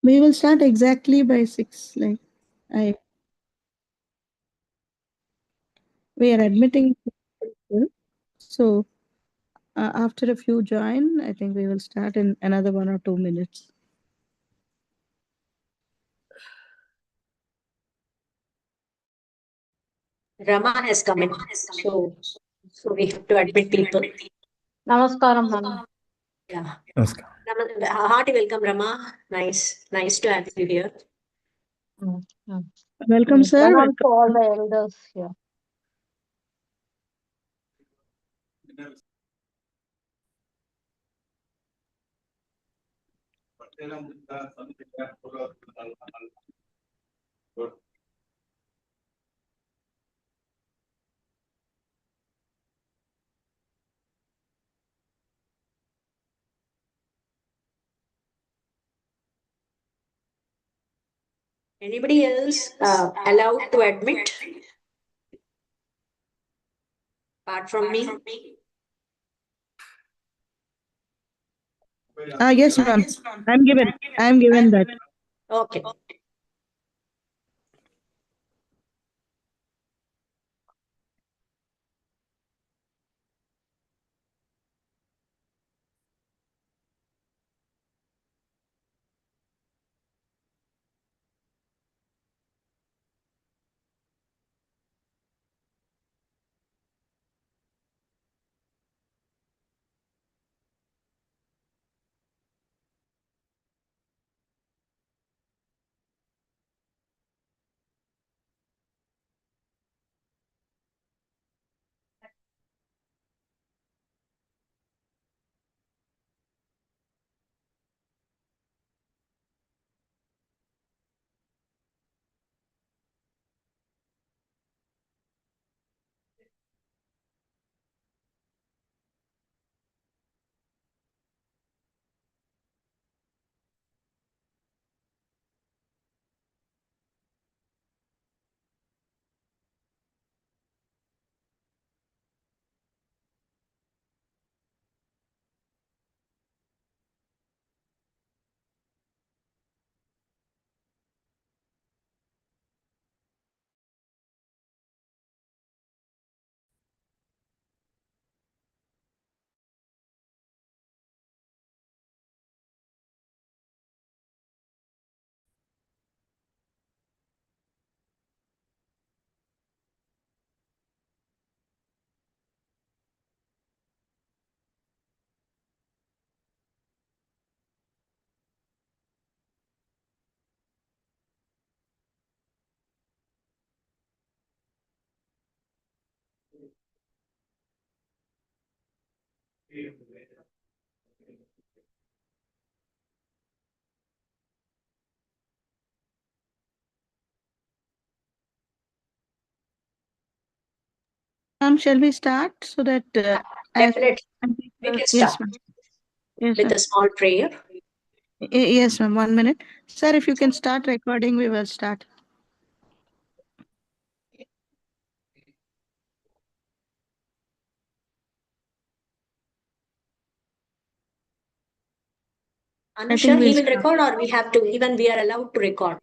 We will start exactly by 6. I, we are admitting people. So after a few join, I think we will start in another 1 or 2 minutes. Rama has come in, so we have to admit people. Namaskaram, ma'am. Yeah. Namaskar. Hearty welcome, Rama. Nice to have you here. Welcome, sir. Pranam to all the elders here. Anybody else allowed to admit? Apart from me? Yes, ma'am. I'm given that. Okay. Shall we start so that Definitely. We can yes, start ma'am. Yes, with ma'am. a small prayer. Yes, ma'am. 1 minute, sir. If you can start recording, we will start. Anusha, he will record, or we are allowed to record.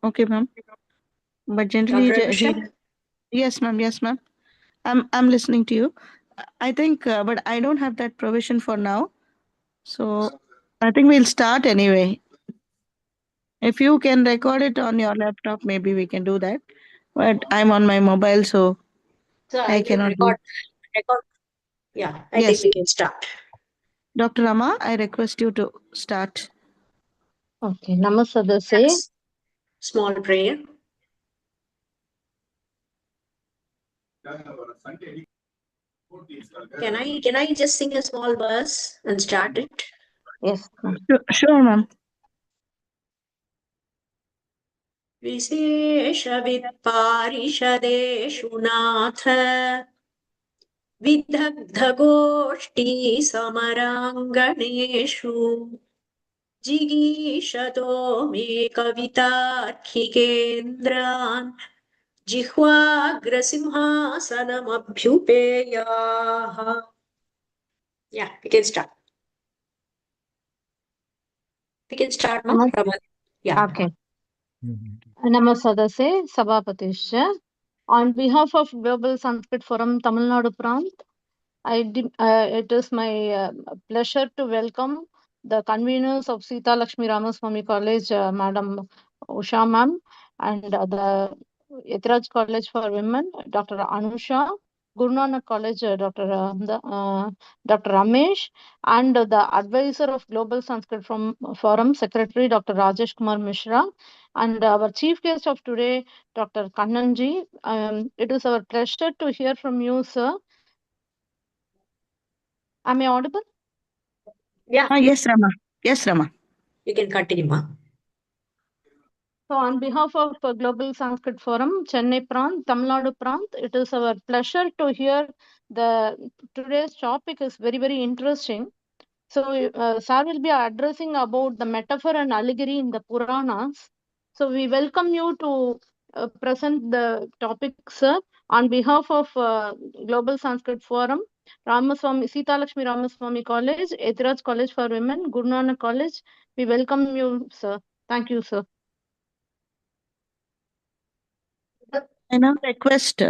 Okay, ma'am. But generally, Dr. Anusha? yes, ma'am. Yes, ma'am. I'm listening to you. I think, but I don't have that provision for now. So I think we'll start anyway. If you can record it on your laptop, maybe we can do that. But I'm on my mobile, so So I will cannot do. record. Yeah, I Yes, think we can start. Dr. Rama, I request you to start. Okay, Namaste. Small prayer. Can I just sing a small verse and start it? Yes. Sure, ma'am. विशेषवित्पारिषदेषु Nath विदग्धगोष्ठी समराङ्गणेषु जिगीषतो may कवितार्किकेन्द्रान् जिह्वाग्रसिंहासनमभ्युपेयाः. Yeah, we can start. We can start, ma? Namas- Rama. Yeah. Okay. Namasadase Sabhapatisha. On behalf of Global Sanskrit Forum Tamilnadu Prant, it is my pleasure to welcome the conveners of Sita Lakshmi Ramaswamy College, Madam Usha Ma'am, and the Etraj College for Women, Dr. Anusha, Guru Nanak College, Dr. Ramesh, and the advisor of Global Sanskrit Forum, Secretary Dr. Rajesh Kumar Mishra, and our chief guest of today, Dr. Kannanji. It is our pleasure to hear from you, sir. Am I audible? Yeah. Yes, Rama. Yes, Rama. You can continue, ma. So, on behalf of Global Sanskrit Forum, Chennai Prant, Tamil Nadu Prant, it is our pleasure to hear today's topic is very, very interesting. So, sir will be addressing about the metaphor and allegory in the Puranas. So, we welcome you to present the topic, sir, on behalf of Global Sanskrit Forum, Ramaswamy, Sita Lakshmi Ramaswamy College, Etiraj College for Women, Guru Nanak College. We welcome you, sir. Thank you, sir. I now request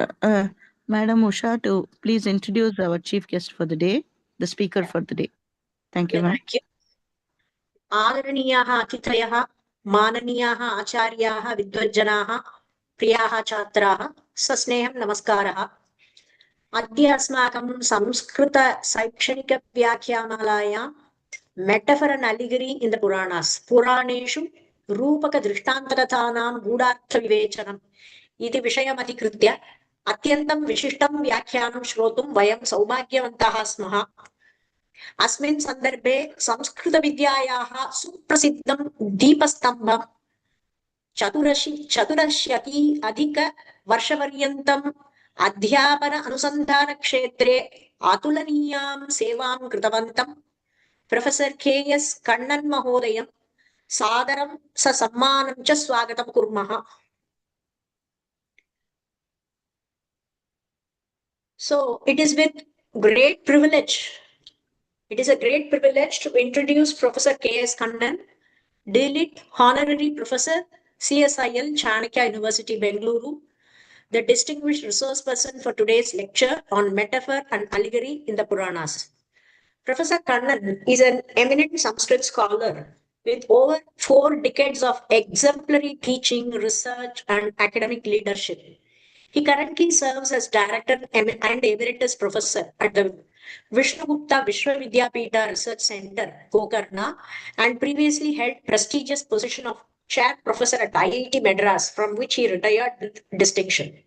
Madam Usha to please introduce our chief guest for the day, the speaker for the day. Thank you, Yeah, ma'am. thank you. आदरणीयाः अतिथयः, माननीयाः आचार्याः, विद्वज्जनाः, प्रियाः छात्राः, सस्नेहं नमस्कारः। अद्य अस्माकं संस्कृतशैक्षणिकव्याख्यामालायां मेटफर् and अलिगरी in the Puranas, पुराणेषु रूपकदृष्टान्तकथानां गूढार्थविवेचनम् इति विषयमधिकृत्य अत्यन्तं विशिष्टं व्याख्यानं श्रोतुं वयं सौभाग्यवन्तः स्मः। अस्मिन् सन्दर्भे संस्कृतविद्यायाः सुप्रसिद्धं दीपस्तम्भं चतुरशीति अधिकवर्षपर्यन्तम् अध्यापन अनुसन्धानक्षेत्रे अतुलनीयां सेवां कृतवन्तं प्रोफेसर् के.एस्. कण्णन् महोदयं सादरं ससम्मानं च स्वागतं कुर्मः। So it is with great privilege. It is a great privilege to introduce Professor K.S. Kannan, D.Litt. Honorary Professor, CSIL, Chanakya University, Bengaluru, the distinguished resource person for today's lecture on metaphor and allegory in the Puranas. Professor Kannan is an eminent Sanskrit scholar with over 4 decades of exemplary teaching, research, and academic leadership. He currently serves as director and emeritus professor at the Vishnugupta Vishwavidyapita Research Center, Gokarna, and previously held prestigious position of chair professor at IIT Madras, from which he retired with distinction.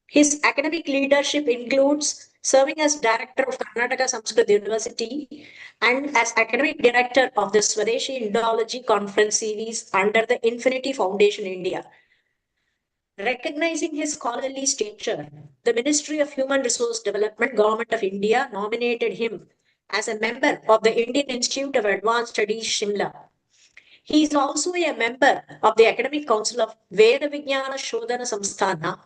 His academic leadership includes serving as director of Karnataka Sanskrit University and as academic director of the Swadeshi Indology Conference Series under the Infinity Foundation India. Recognizing his scholarly stature, the Ministry of Human Resource Development, Government of India, nominated him as a member of the Indian Institute of Advanced Studies, Shimla. He is also a member of the Academic Council of Veda Vijnana Shodhana Samsthana,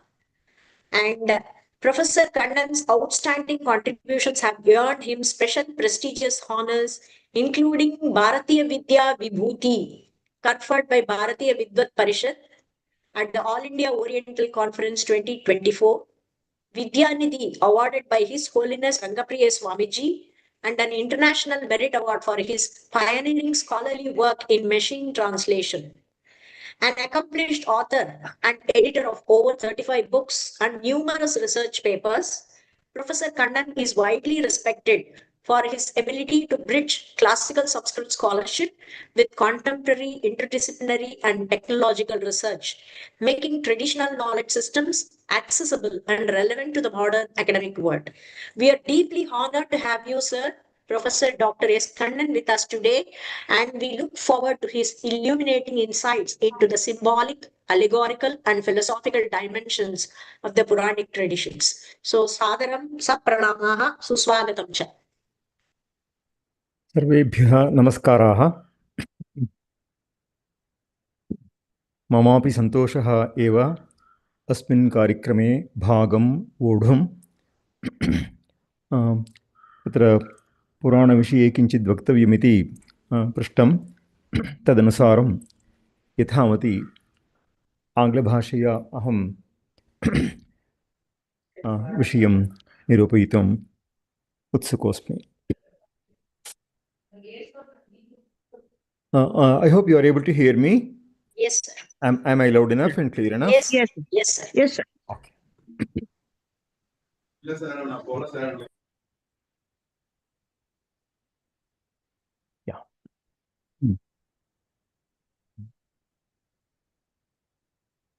and Professor Kannan's outstanding contributions have earned him special prestigious honors, including Bharatiya Vidya Vibhuti, conferred by Bharatiya Vidvat Parishad at the All India Oriental Conference 2024, Vidyanidhi, awarded by His Holiness Rangapriya Swamiji, and an International Merit Award for his pioneering scholarly work in machine translation. An accomplished author and editor of over 35 books and numerous research papers, Professor Kannan is widely respected for his ability to bridge classical Sanskrit scholarship with contemporary, interdisciplinary, and technological research, making traditional knowledge systems accessible and relevant to the modern academic world. We are deeply honored to have you, sir, Professor Dr. S. Kannan, with us today, and we look forward to his illuminating insights into the symbolic, allegorical, and philosophical dimensions of the Puranic traditions. So, Sadaram Sapranamaha Suswagatam Cha. सर्वेभ्यः नमस्काराः। ममापि सन्तोषः एव अस्मिन् कार्यक्रमे भागं वोढुं। तत्र पुराणविषये किञ्चित् वक्तव्यमिति पृष्टं। तदनुसारं यथामति आङ्ग्लभाषया अहं विषयं निरूपयितुम् उत्सुकोऽस्मि. I hope you are able to hear me. Yes, sir. Am I loud enough and clear enough? Yes, Yes. yes, sir. Yes, sir. Okay. Yeah.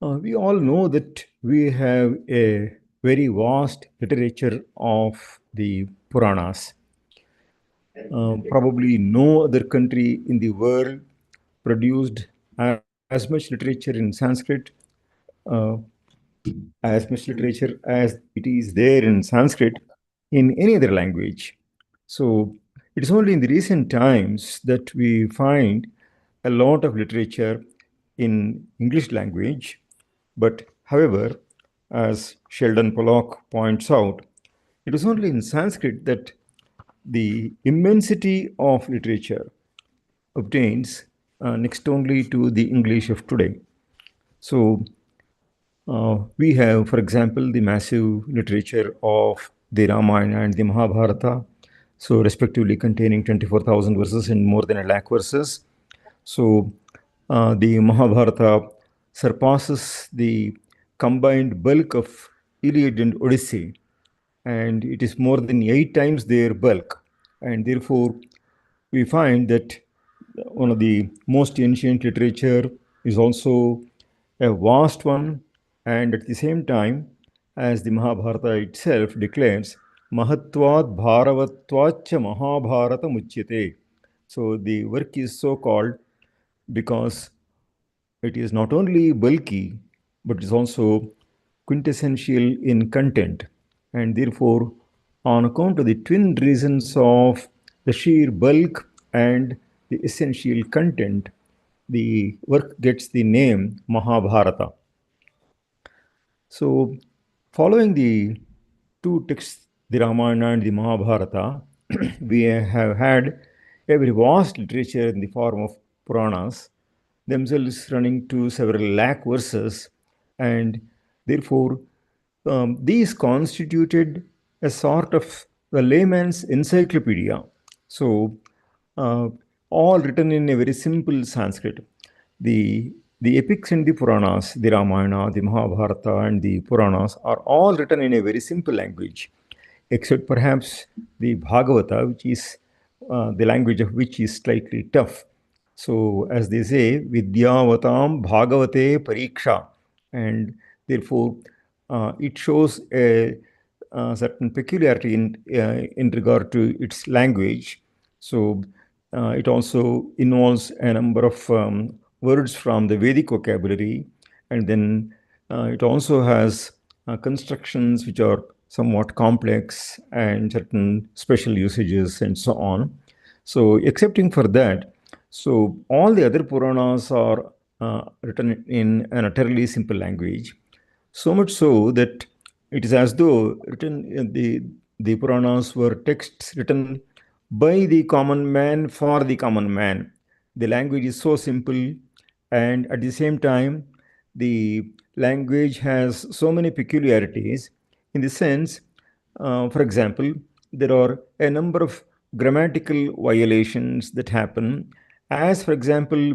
We all know that we have a very vast literature of the Puranas. Probably no other country in the world produced as much literature in Sanskrit, as much literature as it is there in Sanskrit in any other language. So it is only in the recent times that we find a lot of literature in English language. But however, as Sheldon Pollock points out, it was only in Sanskrit that the immensity of literature obtains next only to the English of today. So we have, for example, the massive literature of the Ramayana and the Mahabharata, so respectively containing 24,000 verses and more than a lakh verses. So the Mahabharata surpasses the combined bulk of Iliad and Odyssey, and it is more than 8 times their bulk. And therefore, we find that one of the most ancient literature is also a vast one, and at the same time, as the Mahabharata itself declares, Mahatvat Bharavatvacha Mahabharata Muchyate. So the work is so called because it is not only bulky, but is also quintessential in content. And therefore, on account of the twin reasons of the sheer bulk and the essential content, the work gets the name Mahabharata. So, following the two texts, the Ramayana and the Mahabharata, we have had a very vast literature in the form of Puranas, themselves running to several lakh verses, and therefore these constituted a sort of the layman's encyclopedia. So, uh, all written in a very simple Sanskrit. The epics and the Puranas, the Ramayana, the Mahabharata, and the Puranas are all written in a very simple language, except perhaps the Bhagavata, which is the language of which is slightly tough. So, as they say, Vidyavatam Bhagavate Pariksha, and therefore it shows a certain peculiarity in regard to its language. So, it also involves a number of words from the Vedic vocabulary, and then it also has constructions which are somewhat complex and certain special usages and so on. So, excepting for that, so all the other Puranas are written in an utterly simple language, so much so that it is as though the Puranas were texts written by the common man for the common man. The language is so simple, and at the same time, the language has so many peculiarities in the sense, for example, there are a number of grammatical violations that happen, as for example,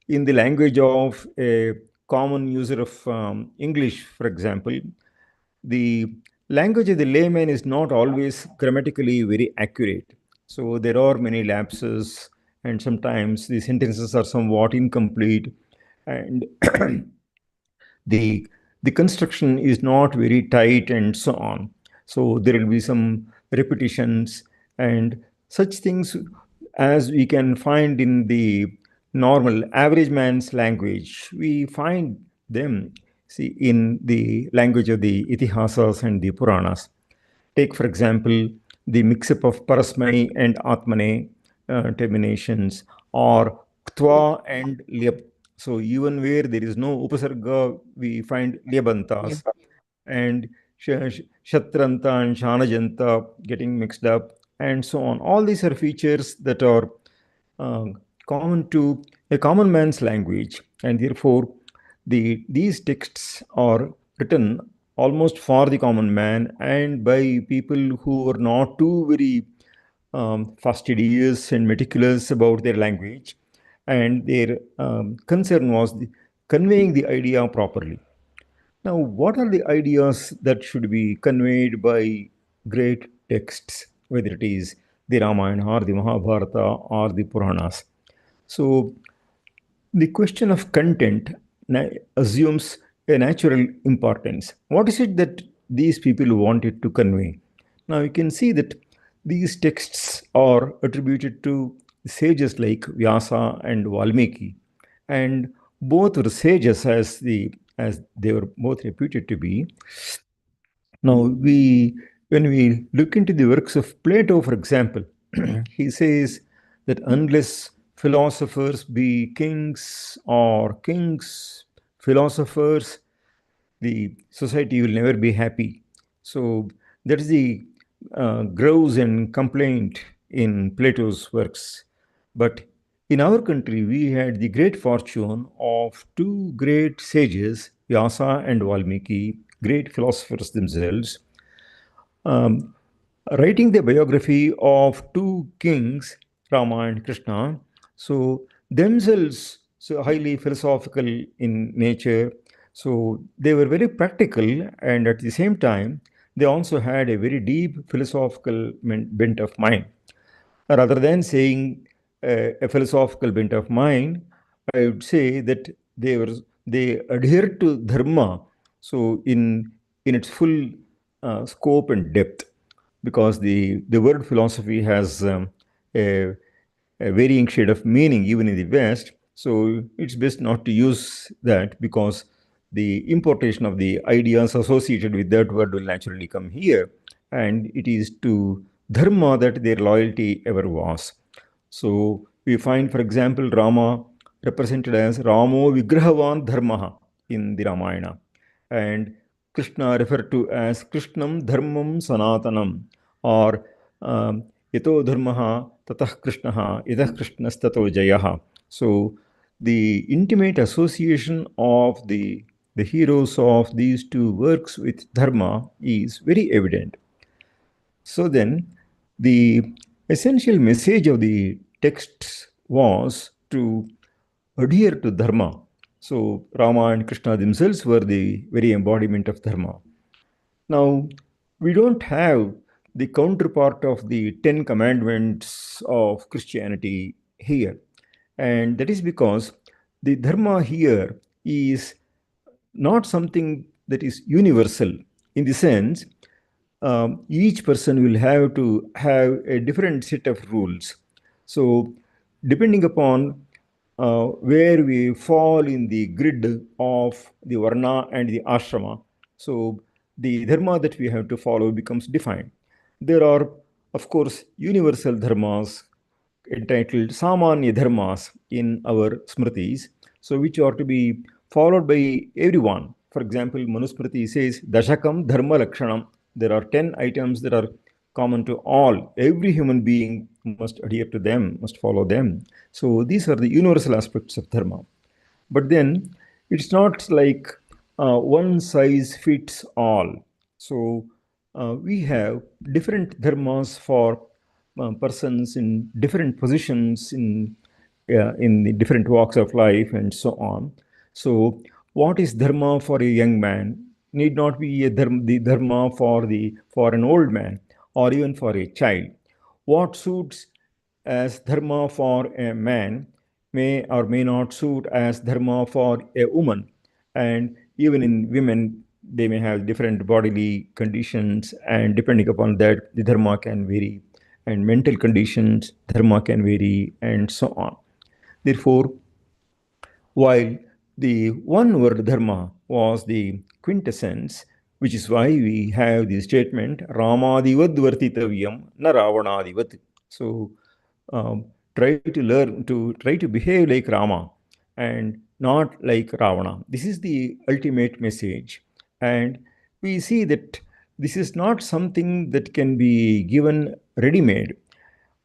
in the language of a common user of English, for example, the language of the layman is not always grammatically very accurate. So there are many lapses, and sometimes the sentences are somewhat incomplete, and the the construction is not very tight, and so on. So there will be some repetitions and such things as we can find in the normal average man's language. We find them, see, in the language of the itihasas and the Puranas. Take, for example, the mix-up of parasmai and atmane terminations, or ktva and lyap. So even where there is no upasarga, we find lyabantas, and shatranta and shanajanta getting mixed up, and so on. All these are features that are common to a common man's language, and therefore these texts are written almost for the common man and by people who were not too very fastidious and meticulous about their language, and their concern was conveying the idea properly. Now, what are the ideas that should be conveyed by great texts, whether it is the Ramayana or the Mahabharata or the Puranas? So, the question of content assumes a natural importance. What is it that these people wanted to convey? Now, you can see that these texts are attributed to sages like Vyasa and Valmiki, and both were sages as they were both reputed to be. Now, when we look into the works of Plato, for example, he says that unless philosophers be kings or kings philosophers, the society will never be happy. So that is the grouse and complaint in Plato's works. But in our country, we had the great fortune of two great sages, Vyasa and Valmiki, great philosophers themselves, um, writing the biography of two kings, Rama and Krishna, so themselves so highly philosophical in nature. So they were very practical, and at the same time, they also had a very deep philosophical bent of mind. Rather than saying a philosophical bent of mind, I would say that they adhere to dharma. So in its full scope and depth, because the word philosophy has a, a varying shade of meaning even in the West. So it's best not to use that, because the importation of the ideas associated with that word will naturally come here. And it is to dharma that their loyalty ever was. So we find, for example, Rama represented as Ramo Vigrahavan Dharmaha in the Ramayana, and Krishna referred to as Krishnam Dharmam Sanatanam, or Yato Dharmaha Tatah Krishnaha Yatah Krishnas Tato Jayaha. So the intimate association of the heroes of these two works with Dharma is very evident. So then, the essential message of the texts was to adhere to Dharma. So Rama and Krishna themselves were the very embodiment of Dharma. Now, we don't have the counterpart of the Ten Commandments of Christianity here. And that is because the Dharma here is not something that is universal, in the sense each person will have to have a different set of rules. So, depending upon where we fall in the grid of the Varna and the Ashrama, so the dharma that we have to follow becomes defined. There are, of course, universal dharmas entitled Samanya Dharmas in our Smritis, so which are to be followed by everyone. For example, Manusmriti says Dashakam Dharma Lakshanam. There are 10 items that are common to all. Every human being must adhere to them, must follow them. So these are the universal aspects of dharma. But then it's not like one size fits all. So we have different dharmas for persons in different positions in the different walks of life and so on. So what is dharma for a young man need not be the dharma for an old man or even for a child. What suits as dharma for a man may or may not suit as dharma for a woman. And even in women, they may have different bodily conditions, and depending upon that, the dharma can vary. And mental conditions, dharma can vary, and so on. Therefore, while the one word dharma was the quintessence, which is why we have the statement Ramadivad Vartitavyam na Ravanadivat. So try to learn to try to behave like Rama and not like Ravana. This is the ultimate message. And we see that this is not something that can be given ready made.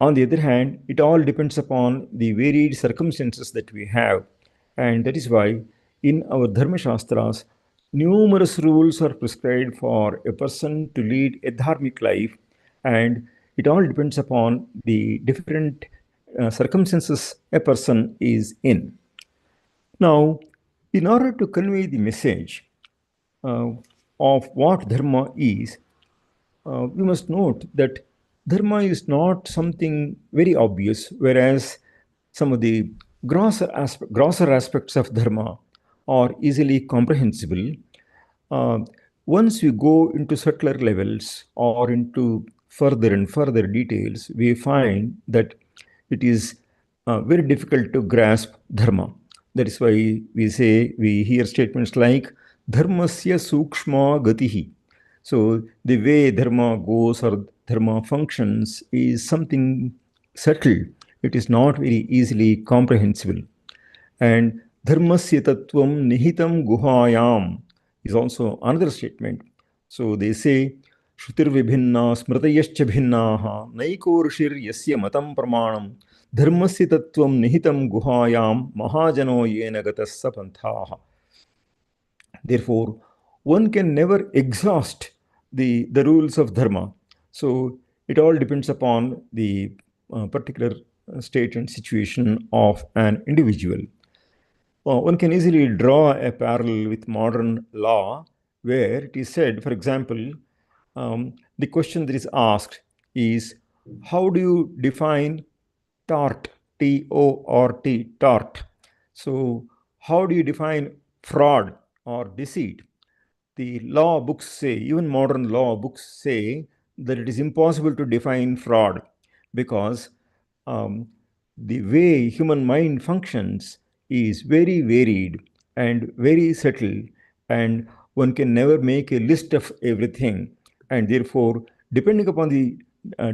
On the other hand, it all depends upon the varied circumstances that we have. And that is why in our Dharma Shastras, numerous rules are prescribed for a person to lead a dharmic life. And it all depends upon the different circumstances a person is in. Now, in order to convey the message of what dharma is, we must note that dharma is not something very obvious, whereas some of the grosser aspects of dharma are easily comprehensible. Uh, Once we go into subtler levels or into further and further details, we find that it is very difficult to grasp dharma. That is why we hear statements like dharmasya sukshma gatihi. So the way dharma goes or dharma functions is something subtle. It is not very easily comprehensible. And dharmasya tattvam nihitam guhayam is also another statement. So they say, Shrutir vibhinna smritayascha bhinnaha naiko rishir yasya matam pramanam dharmasya tattvam nihitam guhayam mahajano yena gatas sapanthaha. Therefore, one can never exhaust the rules of dharma. So it all depends upon the particular state and situation of an individual. One can easily draw a parallel with modern law, where it is said, for example, the question that is asked is, how do you define tort, T-O-R-T, tort? So, how do you define fraud or deceit? The law books say, even modern law books say, that it is impossible to define fraud because the way human mind functions is very varied and very subtle, and one can never make a list of everything. And therefore, depending upon the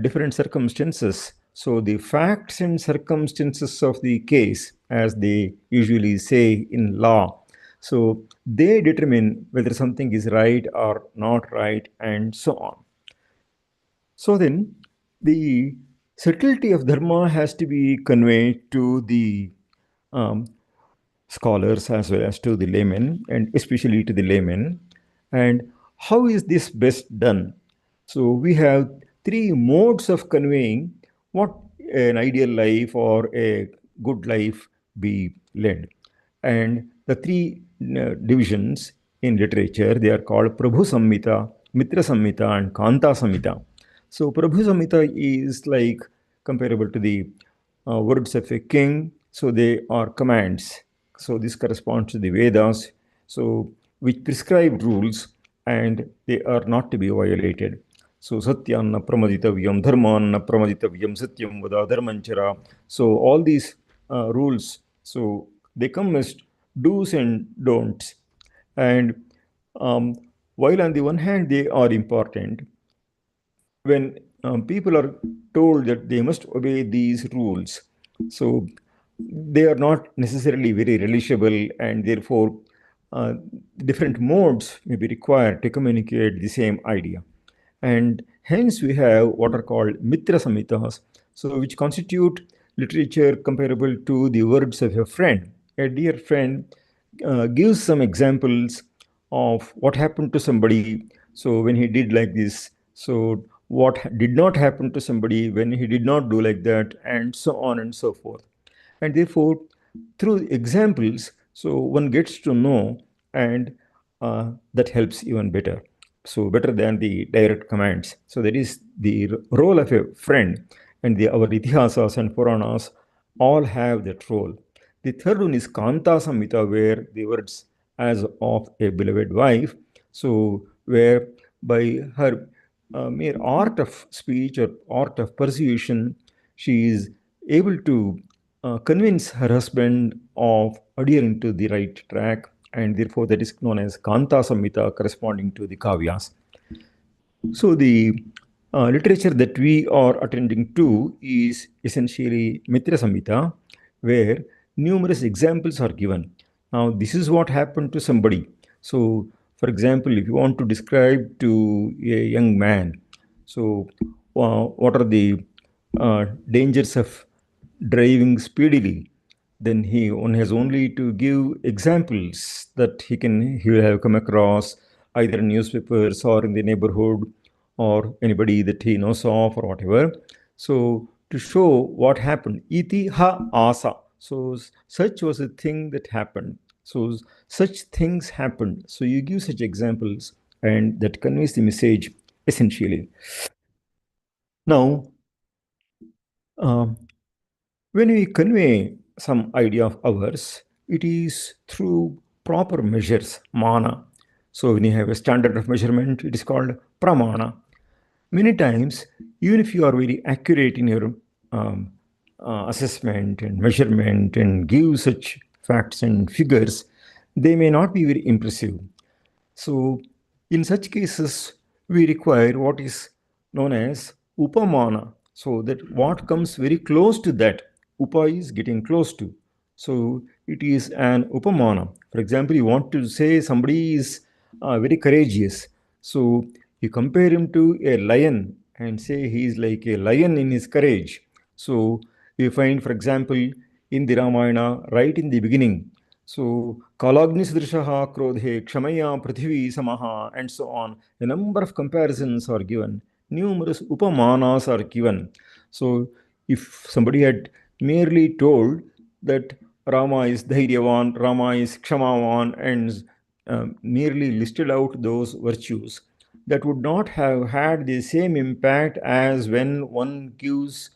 different circumstances, so the facts and circumstances of the case, as they usually say in law, so they determine whether something is right or not right, and so on. So then, the subtlety of dharma has to be conveyed to the scholars as well as to the laymen, and especially to the laymen. And how is this best done? So we have three modes of conveying what an ideal life or a good life be led. And the three divisions in literature, they are called Prabhu Samhita, Mitra Samhita, and Kanta Samhita. So Prabhu Samhita is like comparable to the words of a king. So they are commands. So this corresponds to the Vedas, so which prescribe rules and they are not to be violated. So Satyanna Pramaditavyam, Dharmanna Pramaditavyam, Satyam Vada, Dharmanchara. So all these rules, so they come as do's and don'ts. And while on the one hand they are important, when people are told that they must obey these rules, so they are not necessarily very relishable, and therefore different modes may be required to communicate the same idea. And hence we have what are called Mitra Samhitas, so which constitute literature comparable to the words of a friend. A dear friend gives some examples of what happened to somebody, so when he did like this, so what did not happen to somebody when he did not do like that, and so on and so forth. And therefore, through examples, so one gets to know, and that helps even better. So better than the direct commands. So that is the role of a friend, and our Itihasas and Puranas all have that role. The third one is Kanta Samhita, where the words as of a beloved wife, so where by her mere art of speech or art of persuasion, she is able to convince her husband of adhering to the right track, and therefore that is known as Kanta Samhita, corresponding to the Kavyas. So the literature that we are attending to is essentially Mitra Samhita, where numerous examples are given. Now, this is what happened to somebody. So, for example, if you want to describe to a young man, so what are the dangers of driving speedily, then one has only to give examples that he will have come across either in newspapers or in the neighborhood or anybody that he knows of or whatever. So to show what happened, iti ha asa. So such was a thing that happened. So such things happened. So you give such examples, and that conveys the message essentially. Now, when we convey some idea of ours, it is through proper measures, mana. So when you have a standard of measurement, it is called pramana. Many times, even if you are very accurate in your assessment and measurement and give such facts and figures, they may not be very impressive. So, in such cases, we require what is known as upamana. So, that what comes very close to that, upa is getting close to. So, it is an upamana. For example, you want to say somebody is very courageous. So, you compare him to a lion and say he is like a lion in his courage. So, you find, for example, in the Ramayana, right in the beginning, so, Kalagnisdrishaha Krodhe, Kshamaya Prithvi Samaha, and so on. A number of comparisons are given. Numerous upamanas are given. So, if somebody had merely told that Rama is Dhairyavan, Rama is Kshamavan, and merely listed out those virtues, that would not have had the same impact as when one gives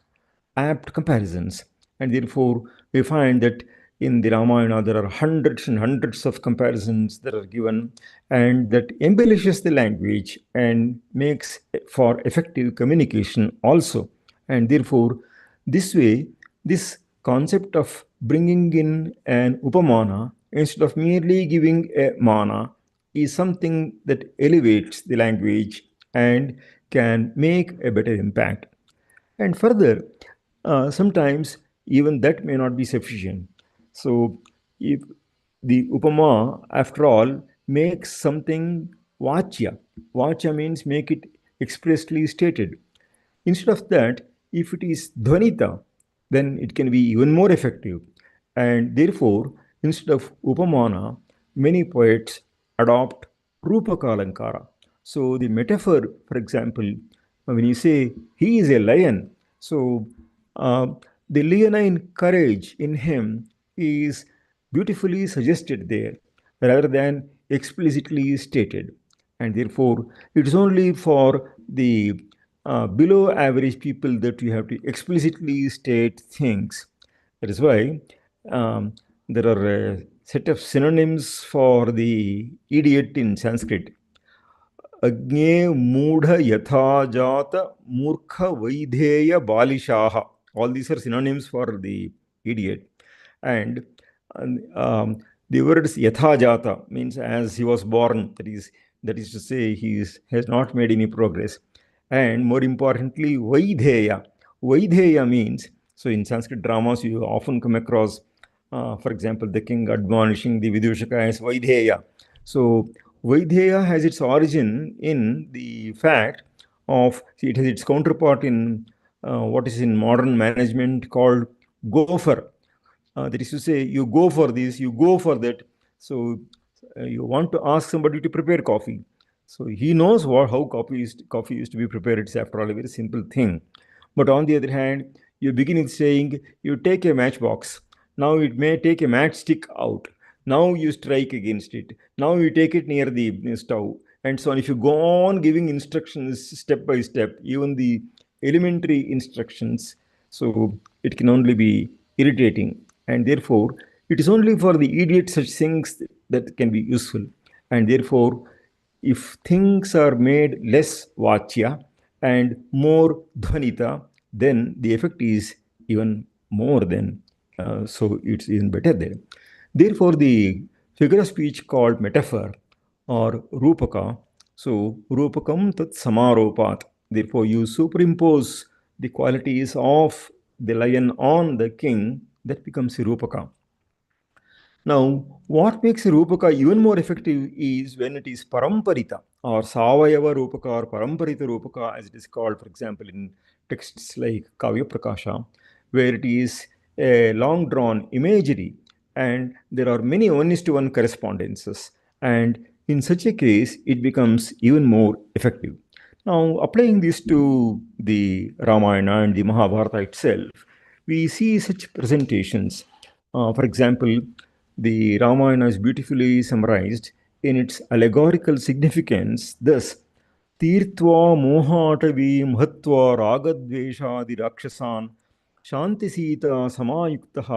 apt comparisons. And therefore, we find that in the Ramayana, there are hundreds and hundreds of comparisons that are given, and that embellishes the language and makes for effective communication also. And therefore, this way, this concept of bringing in an upamana instead of merely giving a mana is something that elevates the language and can make a better impact. And further, sometimes even that may not be sufficient. So, if the upama, after all, makes something vachya, vachya means make it expressly stated. Instead of that, if it is dhvanita, then it can be even more effective. And therefore, instead of upamana, many poets adopt rupaka alankara. So the metaphor, for example, when you say he is a lion, so uh, the leonine courage in him is beautifully suggested there rather than explicitly stated. And therefore, it is only for the below average people that you have to explicitly state things. That is why there are a set of synonyms for the idiot in Sanskrit. Agne Mudha Yathajata Murkha Vaidheya Balishaha. All these are synonyms for the idiot. And um, the words Yathajata means as he was born, that is to say, has not made any progress. And more importantly, Vaidheya. Vaidheya means, so in Sanskrit dramas, you often come across, for example, the king admonishing the Vidushaka as Vaidheya. So Vaidheya has its origin in the fact of, see, it has its counterpart in what is in modern management called gopher. That is to say, you go for this, you go for that. So you want to ask somebody to prepare coffee. So he knows how coffee is to be prepared. It's after all a very simple thing. But on the other hand, you begin with saying, you take a matchbox. Now it may take a matchstick out. Now you strike against it. Now you take it near the stove. And so on. If you go on giving instructions step by step, even the elementary instructions, so it can only be irritating. And therefore, it is only for the idiot such things that can be useful. And therefore, if things are made less vachya and more dhvanita, then the effect is even more than, so it's even better there. Therefore, the figure of speech called metaphor or rupaka, so rupakam tat samaropat. Therefore, you superimpose the qualities of the lion on the king, that becomes rupaka. Now, what makes Rupaka even more effective is when it is Paramparita or Savayava Rupaka or Paramparita Rupaka, as it is called, for example, in texts like Kavya Prakasha, where it is a long drawn imagery and there are many one-to-one correspondences. And in such a case, it becomes even more effective. Now, applying this to the Ramayana and the Mahabharata itself, we see such presentations. For example, the Ramayana is beautifully summarized in its allegorical significance. Thus, तीर्त्वा मोहाटवीं हत्वा रागद्वेषादिराक्षसान् शान्तिसीता समायुक्तः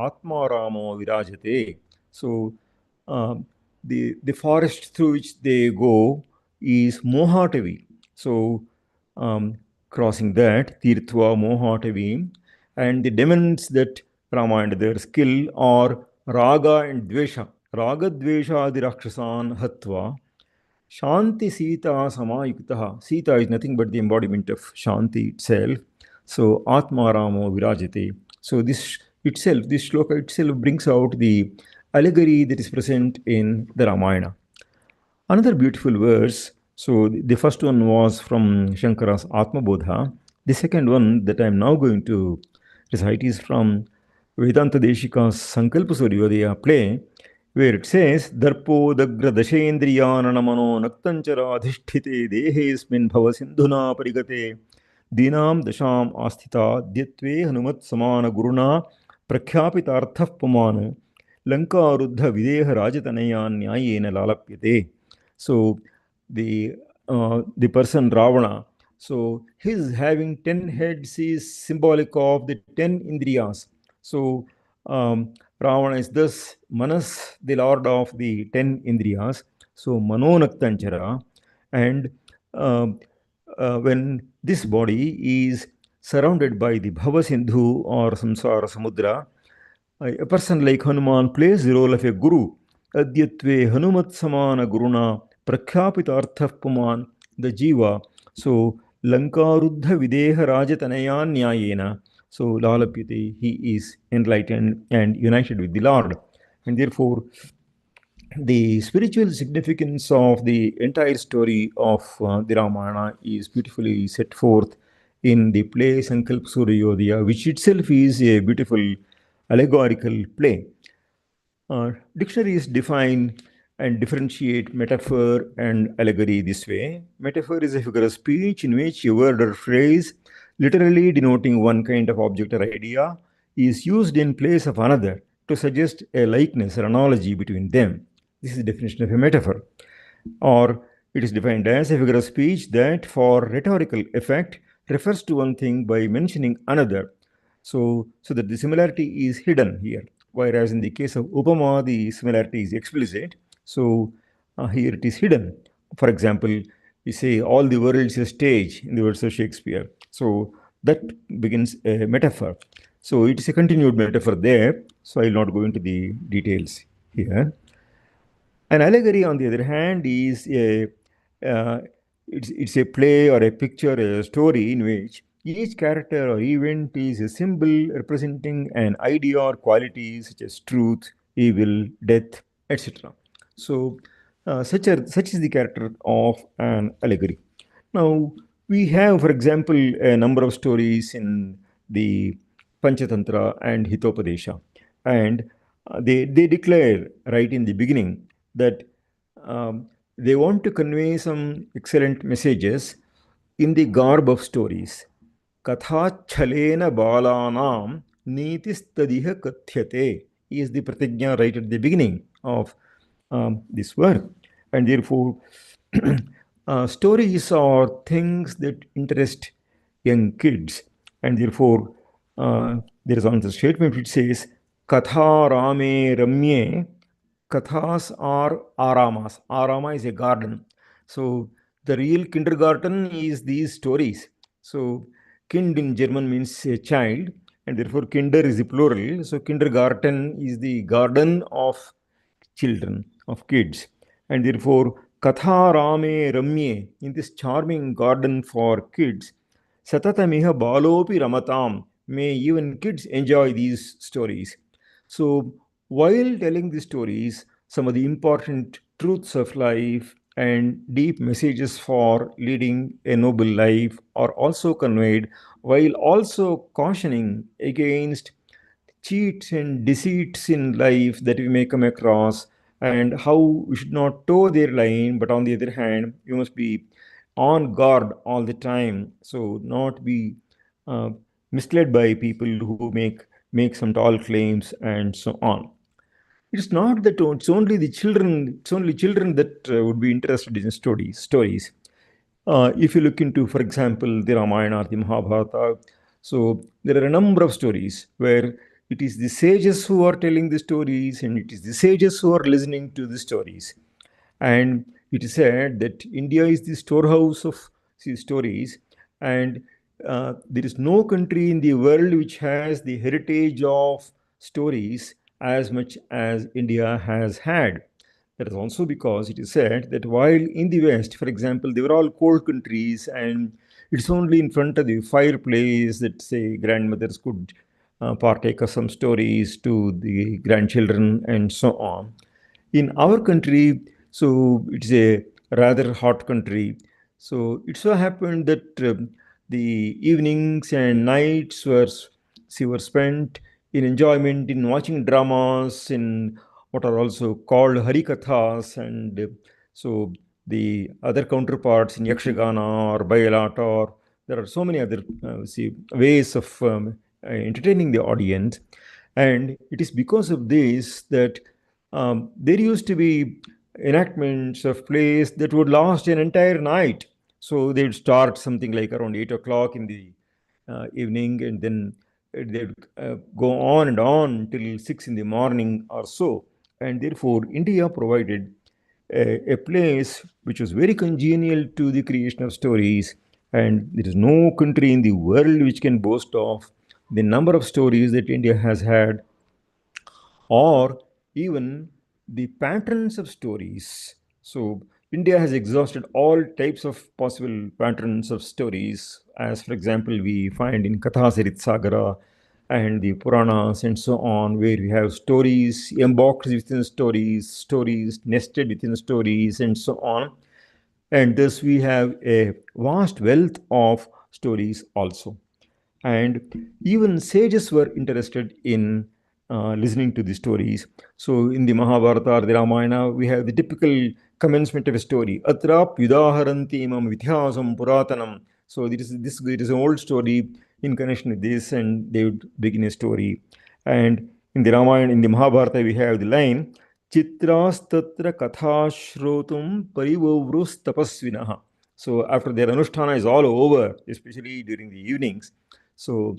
आत्मा रामो विराजते. So, the forest through which they go is Mohatavi. So, crossing that, Tirtva Mohatavim, and the demons that Rama and their skill are Raga and Dvesha. Raga Dvesha Adi Rakshasan Hatva. Shanti Sita Samayuktaha. Sita is nothing but the embodiment of Shanti itself. So Atma Ramo Virajate. So this itself, this shloka itself brings out the allegory that is present in the Ramayana. Another beautiful verse. So the first one was from Shankara's Atma Bodha. The second one that I am now going to recite is from Vedanta Deshika's Sankalpa Suryodaya play, where it says, Darpo dagra dashendriyananamano naktanchara adhishthite dehesmin bhavasindhuna parigate dinam dasham asthita dyatve hanumat samana guruna prakhyapitaarthah pumana lanka aruddha videha rajatanayan nyayena lalapyate. So the person Ravana, so his having 10 heads is symbolic of the 10 indriyas. So Ravana is thus Manas, the lord of the 10 indriyas. So Manonaktanchara. And when this body is surrounded by the Bhavasindhu or Samsara Samudra, a person like Hanuman plays the role of a guru. Adyatve Hanumat Samana Guruna Prakhyapita Puman, the Jiva. So Lankaruddha Videha Rajatanayan Nyayena. So Lalapyate, he is enlightened and united with the Lord. And therefore, the spiritual significance of the entire story of the Ramayana is beautifully set forth in the play Sankalp Suryodaya, which itself is a beautiful allegorical play. Dictionaries define and differentiate metaphor and allegory this way. Metaphor is a figure of speech in which a word or phrase, literally denoting one kind of object or idea, is used in place of another to suggest a likeness or analogy between them. This is the definition of a metaphor. Or it is defined as a figure of speech that, for rhetorical effect, refers to one thing by mentioning another. So that the similarity is hidden here. Whereas in the case of Upama, the similarity is explicit. So here it is hidden. For example, we say all the world is a stage in the words of Shakespeare. So that begins a metaphor. So it is a continued metaphor there. So I will not go into the details here. An allegory, on the other hand, is it's a play or a picture, a story in which each character or event is a symbol representing an idea or quality such as truth, evil, death, etc. So, such is the character of an allegory. Now, we have, for example, a number of stories in the Panchatantra and Hitopadesha, and they declare right in the beginning that they want to convey some excellent messages in the garb of stories. Katha chalena balanam nitistadiha kathyate is the pratigna right at the beginning of this work. And therefore, stories are things that interest young kids. And therefore, there is another statement which says, Katha Rame Ramye. Kathas are aramas. Arama is a garden. So the real kindergarten is these stories. So kind in German means a child, and therefore kinder is the plural. So kindergarten is the garden of children, of kids. And therefore Katha Rame Ramye, in this charming garden for kids, Satatamiha Balopi Ramatam, may even kids enjoy these stories. So while telling the stories, some of the important truths of life and deep messages for leading a noble life are also conveyed, while also cautioning against cheats and deceits in life that we may come across, and how we should not toe their line, but on the other hand, you must be on guard all the time. So not be uh, misled by people who make some tall claims and so on. It's not that it's only the children. It's only children that would be interested in stories. If you look into, for example, the Ramayana or the Mahabharata, so there are a number of stories where it is the sages who are telling the stories and it is the sages who are listening to the stories. And it is said that India is the storehouse of stories, and there is no country in the world which has the heritage of stories as much as India has had. That is also because it is said that while in the West, for example, they were all cold countries, and it's only in front of the fireplace that, say, grandmothers could partake of some stories to the grandchildren and so on. In our country, so it's a rather hot country. So it so happened that the evenings and nights were spent in enjoyment, in watching dramas, in what are also called harikathas, and so the other counterparts in Yakshagana or Bailat, or there are so many other ways of entertaining the audience. And it is because of this that there used to be enactments of plays that would last an entire night. So they'd start something like around 8 o'clock in the evening, and then they'd go on and on till 6 in the morning or so. And therefore, India provided a place which was very congenial to the creation of stories. And there is no country in the world which can boast of the number of stories that India has had, or even the patterns of stories. So, India has exhausted all types of possible patterns of stories, as for example, we find in Kathasarit Sagara and the Puranas and so on, where we have stories emboxed within stories, stories nested within stories, and so on. And thus, we have a vast wealth of stories also. And even sages were interested in listening to the stories. So in the Mahabharata or the Ramayana, we have the typical commencement of a story. Atra Yudaharanti mam vithasam puratanam. So it is an old story in connection with this, and they would begin a story. And in the Ramayana, in the Mahabharata, we have the line Chitras tatra katha shrotum parivovrus tapasvinaha. So after their anusthana is all over, especially during the evenings, so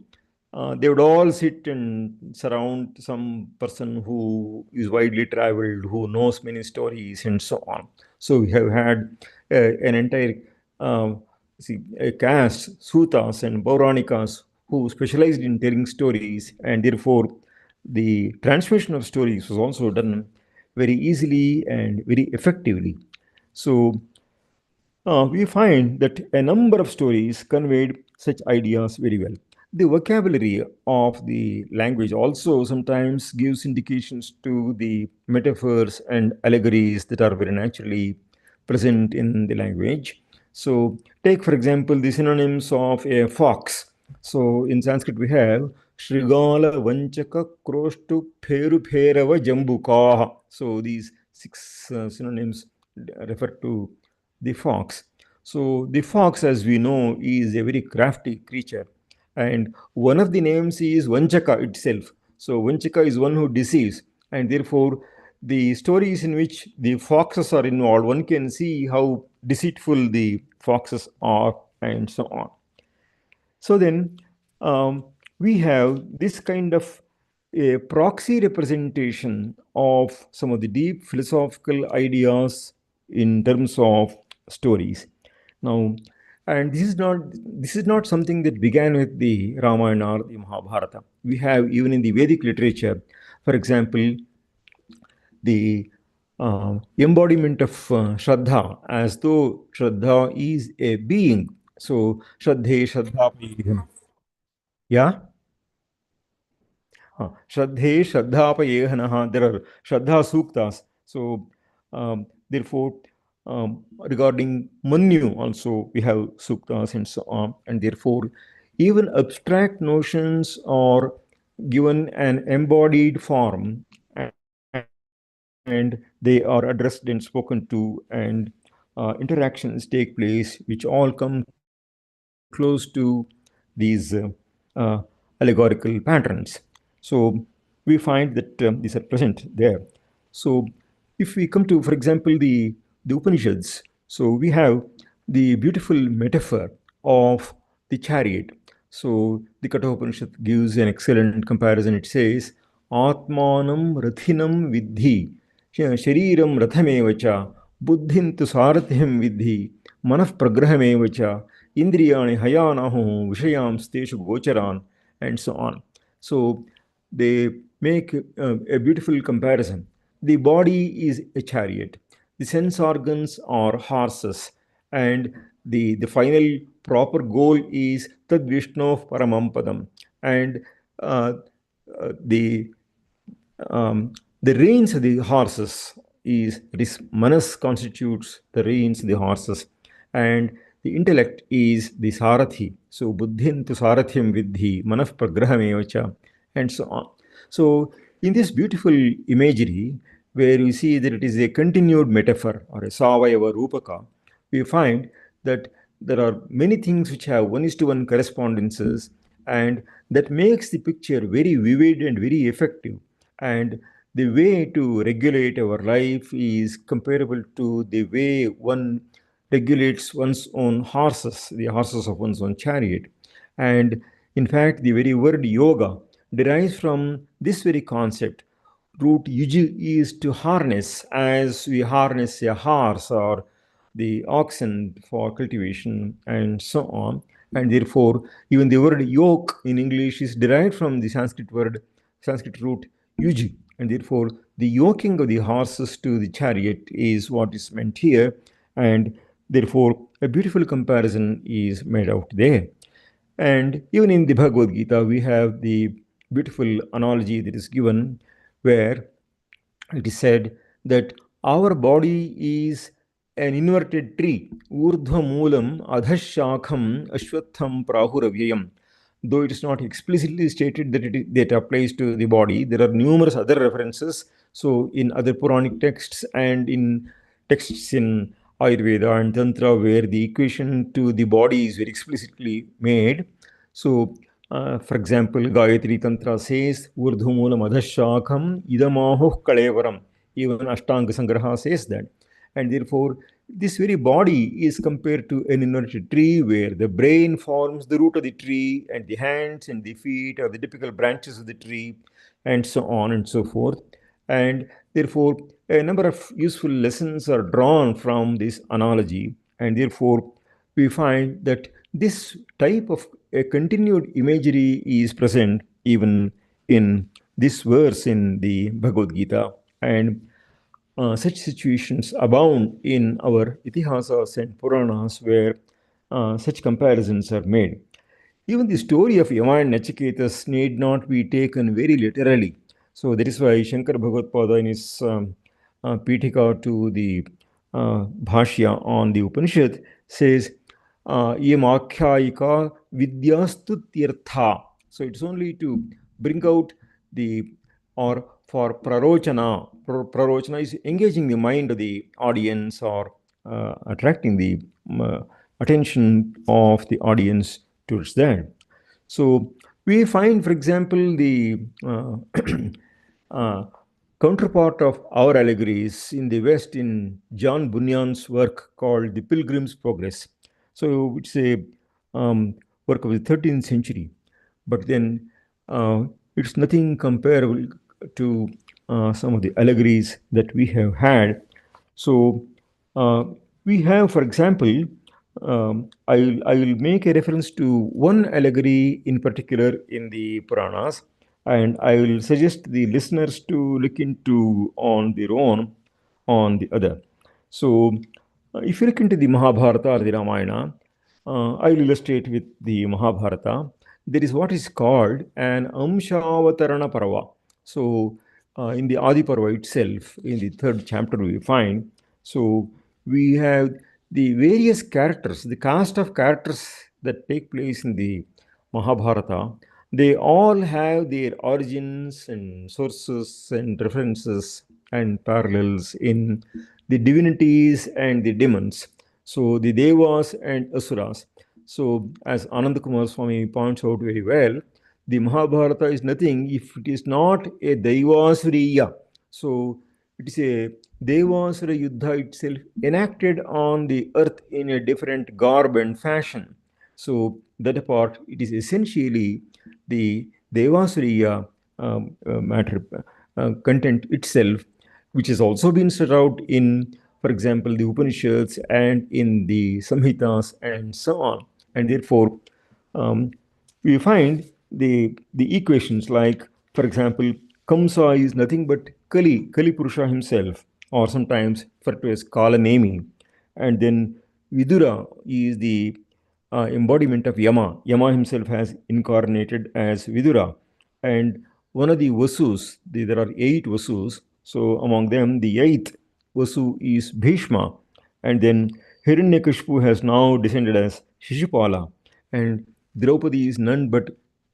they would all sit and surround some person who is widely traveled, who knows many stories, and so on. So we have had an entire a caste, Sutas and Pauranikas, who specialized in telling stories, and therefore the transmission of stories was also done very easily and very effectively. So we find that a number of stories conveyed such ideas very well. The vocabulary of the language also sometimes gives indications to the metaphors and allegories that are very naturally present in the language. So, take for example the synonyms of a fox. So, in Sanskrit, we have Shrigala Vanchaka Kroshtu Peru Perava Jambuka. So, these six synonyms refer to the fox. So, the fox, as we know, is a very crafty creature, and one of the names is Vanchaka itself. So, Vanchaka is one who deceives, and therefore, the stories in which the foxes are involved, one can see how deceitful the foxes are, and so on. So then we have this kind of a proxy representation of some of the deep philosophical ideas in terms of stories. Now, and this is not something that began with the Ramayana or the Mahabharata. We have even in the Vedic literature, for example, the embodiment of Shraddha, as though Shraddha is a being. So, Shraddhe, yeah. Shraddhe, Shraddhapayehanaha. There are Shraddha Suktas. So, therefore, regarding Manu also we have suktas and so on, and therefore even abstract notions are given an embodied form, and they are addressed and spoken to, and interactions take place which all come close to these allegorical patterns. So we find that these are present there. So if we come to, for example, the Upanishads, so we have the beautiful metaphor of the chariot. So the Kathopanishad gives an excellent comparison. It says, Atmanam Rathinam Vidhi, Shariram Rathamevacha, Buddhim tu Sarathim Vidhi, Manaf Pragrahamevacha, Indriyani Hayanahu, Vishayam Steshu Gocharan, and so on. So they make a beautiful comparison. The body is a chariot, the sense organs are horses, and the final proper goal is Tad Vishnu Paramampadam. And uh, the the reins of the horses is this manas constitutes the reins of the horses, and the intellect is the sarathi. So buddhin tu sarathim vidhi manaf pragrahamevacha, and so on. So in this beautiful imagery, where you see that it is a continued metaphor or a savayava rupaka, we find that there are many things which have one is to one correspondences, and that makes the picture very vivid and very effective. And the way to regulate our life is comparable to the way one regulates one's own horses, the horses of one's own chariot. And in fact, the very word yoga derives from this very concept. Root yuju is to harness, as we harness a horse or the oxen for cultivation and so on. And therefore, even the word yoke in English is derived from the Sanskrit root yuji. And therefore, the yoking of the horses to the chariot is what is meant here. And therefore, a beautiful comparison is made out there. And even in the Bhagavad Gita, we have the beautiful analogy that is given where it is said that our body is an inverted tree. Urdhva moolam adhashakham ashwatham prahuravyayam. Though it is not explicitly stated that that applies to the body, there are numerous other references. So in other Puranic texts and in texts in Ayurveda and Tantra, where the equation to the body is very explicitly made. So, for example, Gayatri Tantra says, Urdhumulam adhashakam idamahuh kalevaram. Even Ashtanga Sangraha says that. And therefore, this very body is compared to an inverted tree where the brain forms the root of the tree, and the hands and the feet are the typical branches of the tree, and so on and so forth. And therefore, a number of useful lessons are drawn from this analogy, and therefore, we find that this type of a continued imagery is present even in this verse in the Bhagavad Gita. And such situations abound in our itihasas and Puranas where such comparisons are made. Even the story of Yama and Nachiketas need not be taken very literally. So that is why Shankar Bhagavad in his Pitika to the Bhashya on the Upanishad says, Yamakhyaika vidyastutyartha. So it's only to bring out the, or for prarochana. Prarochana is engaging the mind of the audience or attracting the attention of the audience towards that. So we find, for example, the counterpart of our allegories in the West in John Bunyan's work called The Pilgrim's Progress. So it's a work of the 13th century, but then it's nothing comparable to some of the allegories that we have had. So we have, for example, I will make a reference to one allegory in particular in the Puranas, and I will suggest the listeners to look into on their own on the other. So, if you look into the Mahabharata or the Ramayana, I will illustrate with the Mahabharata. There is what is called an Amshavatarana Parva. So, in the Adi Parva itself, in the third chapter, we find so we have the various characters, the cast of characters that take place in the Mahabharata. They all have their origins and sources and references and parallels in the divinities and the demons. So the Devas and Asuras. So as Anand Kumar Swami points out very well, the Mahabharata is nothing if it is not a Daivasriya. So it is a Devasura Yuddha itself enacted on the earth in a different garb and fashion. So that apart, it is essentially the Devasuriya matter content itself, which has also been set out in, for example, the Upanishads and in the Samhitas and so on. And therefore, we find the equations like, for example, Kamsa is nothing but Kali Purusha himself, or sometimes referred to as Kalanemi. And then Vidura is the embodiment of Yama. Yama himself has incarnated as Vidura. And one of the Vasus, there are 8 Vasus. So among them, the 8th Vasu is Bhishma. And then Hiranyakashipu has now descended as Shishupala. And Draupadi is none but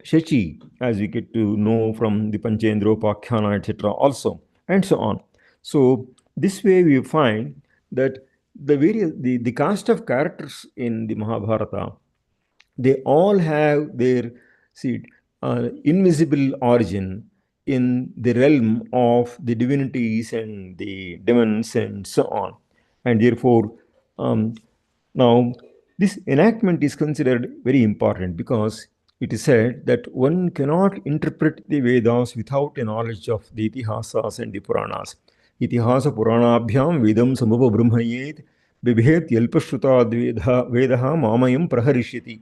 Shachi, as we get to know from the Panchendra, Pakhyana, etc. also, and so on. So this way we find that the cast of characters in the Mahabharata, they all have their see, invisible origin in the realm of the divinities and the demons and so on. And therefore, um, now this enactment is considered very important because it is said that one cannot interpret the Vedas without a knowledge of the Itihasas and the Puranas. Itihasa Puranabhyam Vedam Samava Brahmayet Bibhet Yalpashruta Vedaha Mamayam Praharishyati.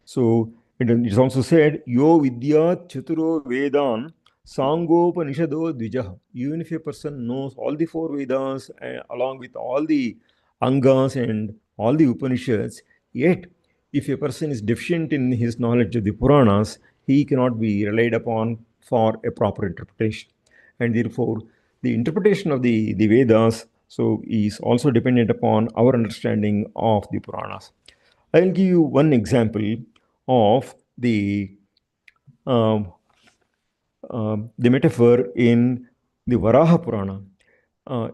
So it is also said, Yo Vidya Chaturo Vedan Sangopanishado Dvijaha. Even if a person knows all the 4 Vedas along with all the Angas and all the Upanishads, yet if a person is deficient in his knowledge of the Puranas, he cannot be relied upon for a proper interpretation. And therefore, the interpretation of the Vedas so is also dependent upon our understanding of the Puranas. I'll give you one example of um, the metaphor in the Varaha Purana.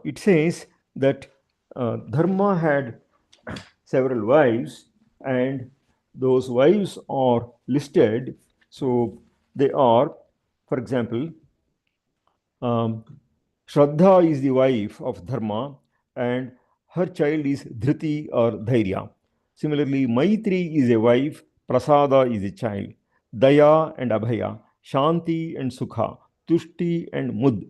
It says that Dharma had several wives, and those wives are listed. So they are, for example, um, Shraddha is the wife of Dharma, and her child is Dhriti or Dhairya. Similarly, Maitri is a wife, Prasada is a child, Daya and Abhaya, Shanti and Sukha, Tushti and Mud,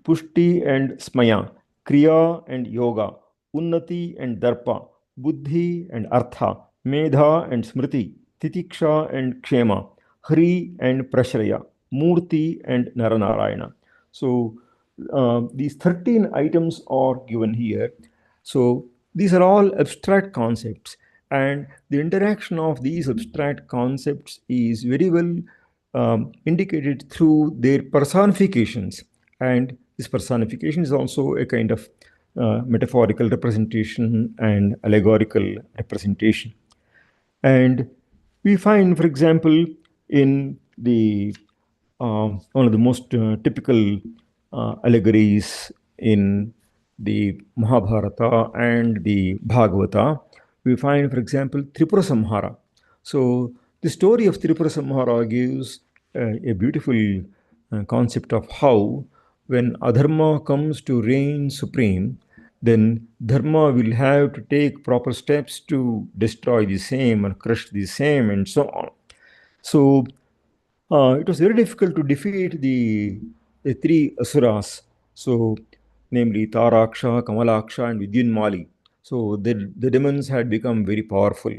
Pushti and Smaya, Kriya and Yoga, Unnati and Darpa, Buddhi and Artha, Medha and Smriti, Titiksha and Kshema, Hari and Prashraya, Murti and Naranarayana. So these 13 items are given here. So these are all abstract concepts, and the interaction of these abstract concepts is very well indicated through their personifications. And this personification is also a kind of metaphorical representation and allegorical representation. And we find, for example, in the one of the most typical allegories in the Mahabharata and the Bhagavata, we find, for example, Tripura Samhara. So the story of Tripura Samhara gives a beautiful concept of how when adharma comes to reign supreme, then dharma will have to take proper steps to destroy the same and crush the same and so on. So it was very difficult to defeat the 3 asuras. So, namely Taraksha, Kamalaksha, and Vidyunmali. So the demons had become very powerful.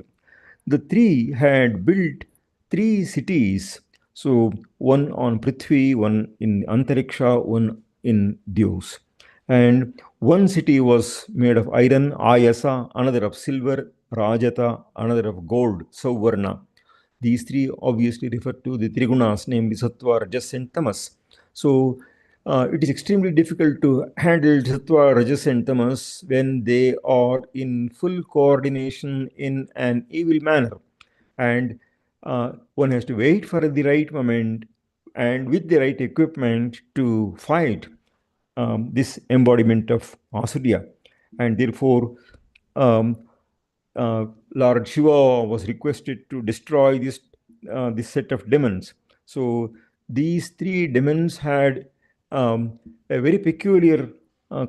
The 3 had built 3 cities. So one on Prithvi, one in Antariksha, one in Deus. And one city was made of iron, Ayasa, another of silver, Rajata, another of gold, Sauvarna. These 3 obviously refer to the Trigunas, namely Sattva, Rajas, and Tamas. So it is extremely difficult to handle Sattva, Rajas, and Tamas when they are in full coordination in an evil manner. And one has to wait for the right moment and with the right equipment to fight this embodiment of Asurya. And therefore, um, uh, Lord Shiva was requested to destroy this set of demons. So these three demons had a very peculiar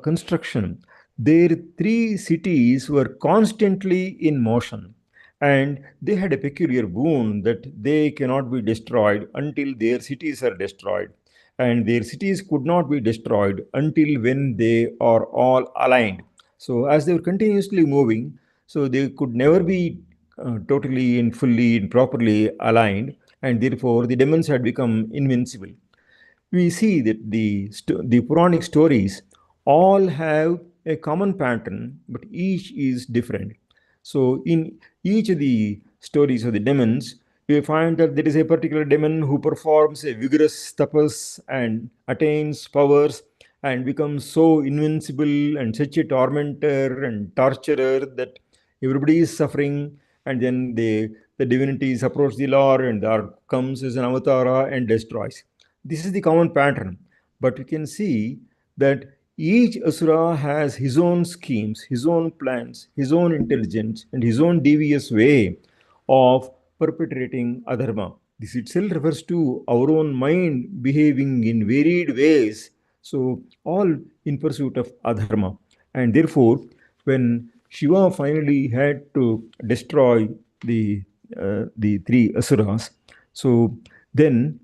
construction. Their three cities were constantly in motion, and they had a peculiar boon that they cannot be destroyed until their cities are destroyed. And their cities could not be destroyed until when they are all aligned. So as they were continuously moving, so they could never be totally and fully and properly aligned, and therefore the demons had become invincible. We see that the Puranic stories all have a common pattern, but each is different. So, in each of the stories of the demons, we find that there is a particular demon who performs a vigorous tapas and attains powers and becomes so invincible and such a tormentor and torturer that everybody is suffering. And then the divinities approach the Lord, and the Lord comes as an avatara and destroys. This is the common pattern. But we can see that each Asura has his own schemes, his own plans, his own intelligence, and his own devious way of perpetrating adharma. This itself refers to our own mind behaving in varied ways. So, all in pursuit of adharma. And therefore, when Shiva finally had to destroy the three asuras, so then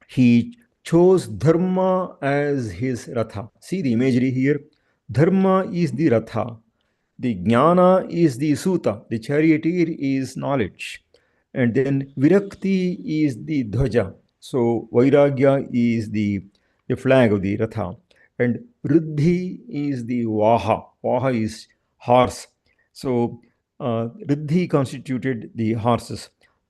he chose Dharma as his Ratha. See the imagery here. Dharma is the Ratha. The Jnana is the Suta. The charioteer is knowledge. And then Virakti is the Dhwaja. So Vairagya is the flag of the Ratha. And Riddhi is the Vaha. Vaha is horse. So Riddhi constituted the horses.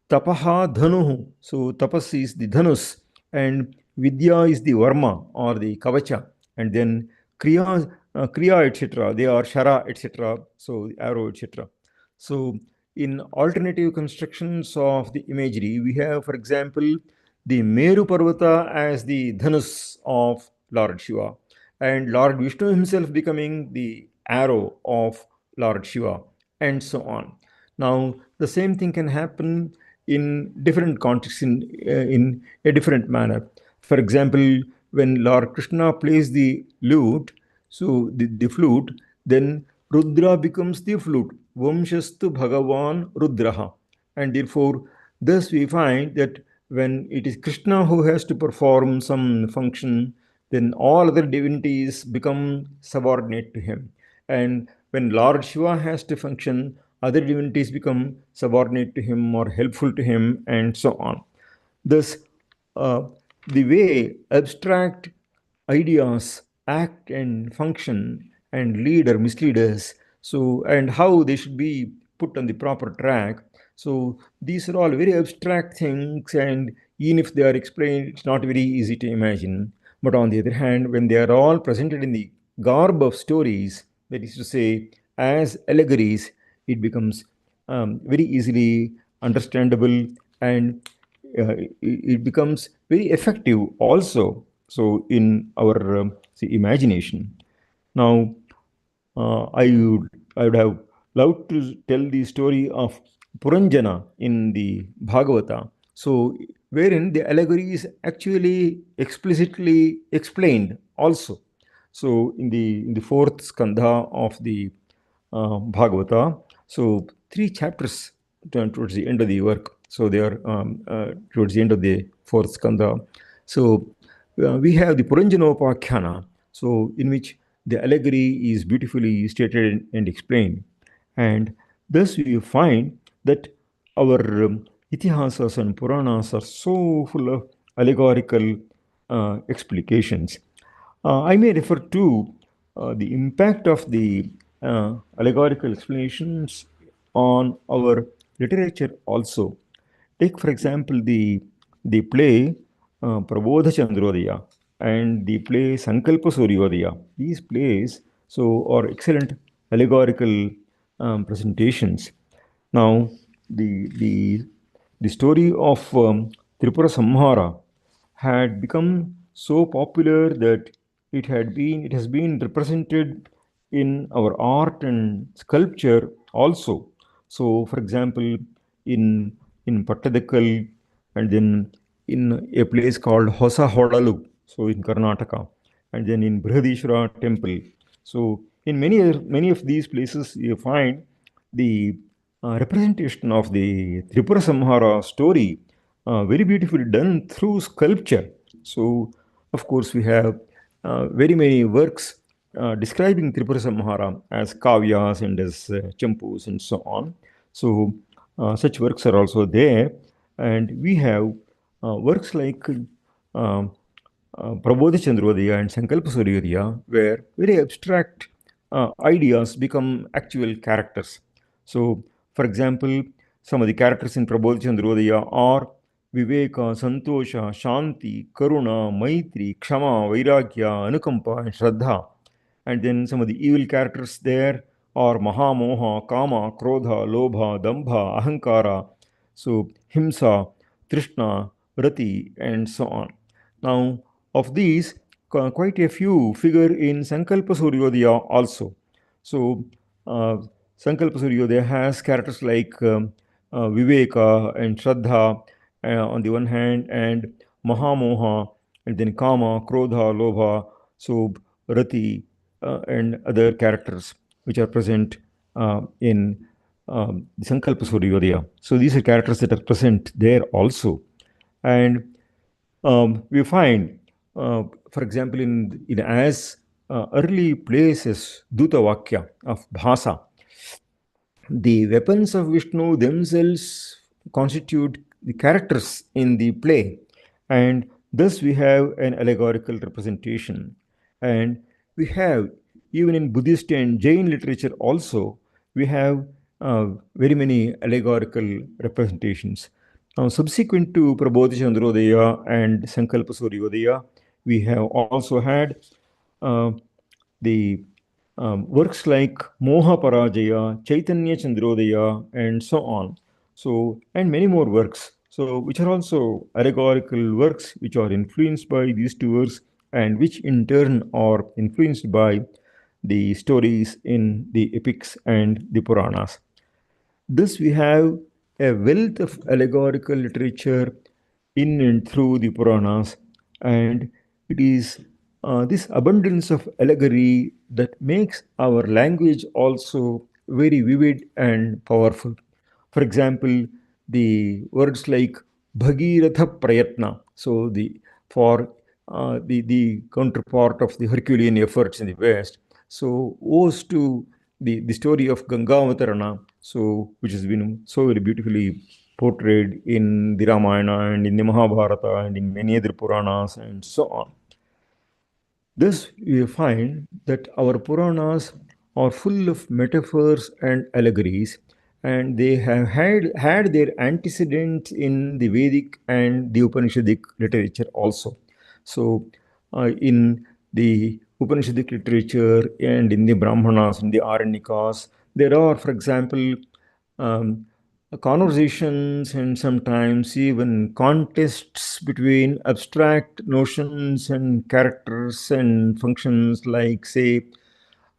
Tapaha Dhanuhu. So tapas is the Dhanus, and Vidya is the Varma or the Kavacha, and then Kriya, etc. They are Shara, etc. So the arrow, etc. So in alternative constructions of the imagery, we have, for example, the Meru Parvata as the Dhanus of Lord Shiva, and Lord Vishnu himself becoming the arrow of Lord Shiva, and so on. Now, the same thing can happen in different contexts in a different manner. For example, when Lord Krishna plays the lute, so the flute, then Rudra becomes the flute. Vamshastu Bhagavan Rudraha. And therefore, thus we find that when it is Krishna who has to perform some function, then all other divinities become subordinate to him. And when Lord Shiva has to function, other divinities become subordinate to him or helpful to him, and so on. Thus, uh, the way abstract ideas act and function and lead or mislead us, so and how they should be put on the proper track. So these are all very abstract things, and even if they are explained, it's not very easy to imagine. But on the other hand, when they are all presented in the garb of stories, that is to say, as allegories, it becomes very easily understandable, and it becomes very effective also. So in our imagination. Now, I would have loved to tell the story of Puranjana in the Bhagavata. So, wherein the allegory is actually explicitly explained also. So, in the fourth skandha of the Bhagavata, so three chapters towards the end of the work. So they are towards the end of the fourth skandha. So we have the Puranjanopakhana, so in which the allegory is beautifully stated and explained. And thus we find that our itihasas and Puranas are so full of allegorical explications. I may refer to the impact of the allegorical explanations on our literature also. Take, for example, the play Prabodha Chandrodaya. and the play Sankalpa Suryodaya. These plays are excellent allegorical presentations. Now, the the the story of Tripura Samhara had become so popular that it has been represented in our art and sculpture also. So, for example, in Pattadakkal, and then in a place called Hosa Hodalu, so in Karnataka, and then in Brihadishwara temple. So in many of these places, you find the representation of the Tripura Samhara story very beautifully done through sculpture. So, of course, we have very many works describing Tripura Samhara as kavyas and as champus and so on. So, such works are also there, and we have works like Prabodhi Chandrodaya and Sankalpa Suryodaya, where very abstract ideas become actual characters. So, for example, some of the characters in Prabodhi Chandrodaya are Viveka, Santosha, Shanti, Karuna, Maitri, Kshama, Vairagya, Anukampa, and Shraddha. And then some of the evil characters there are Mahamoha, Kama, Krodha, Lobha, Dambha, Ahankara, so Himsa, Trishna, Rati, and so on. Now, of these, quite a few figure in Sankalpa Suryodaya also. So, uh, Sankalpa Suryodaya has characters like Viveka and Shraddha on the one hand, and Mahamoha, and then Kama, Krodha, Lobha, so Rati, and other characters which are present in the Sankalpa Suryodaya. So these are characters that are present there also. And we find, for example, in as early places, Duta Vakya of Bhasa, the weapons of Vishnu themselves constitute the characters in the play, and thus we have an allegorical representation. And we have, even in Buddhist and Jain literature also, we have very many allegorical representations. Now, subsequent to Prabodhi Chandrodaya and Sankalpa Suryodaya, we have also had uh, the works like Moha Parajaya, Chaitanya Chandrodaya, and so on. So, and many more works. So, which are also allegorical works which are influenced by these two works and which in turn are influenced by the stories in the epics and the Puranas. Thus, we have a wealth of allegorical literature in and through the Puranas, and it is this abundance of allegory that makes our language also very vivid and powerful. For example, the words like Bhagiratha Prayatna, so the for the counterpart of the Herculean efforts in the West, so owes to the story of Gangavatarana, so which has been so very beautifully portrayed in the Ramayana and in the Mahabharata and in many other Puranas and so on. Thus, we find that our Puranas are full of metaphors and allegories, and they have had their antecedents in the Vedic and the Upanishadic literature also. So, in the Upanishadic literature and in the Brahmanas, in the Aranyakas, there are, for example, um, conversations and sometimes even contests between abstract notions and characters and functions, like, say,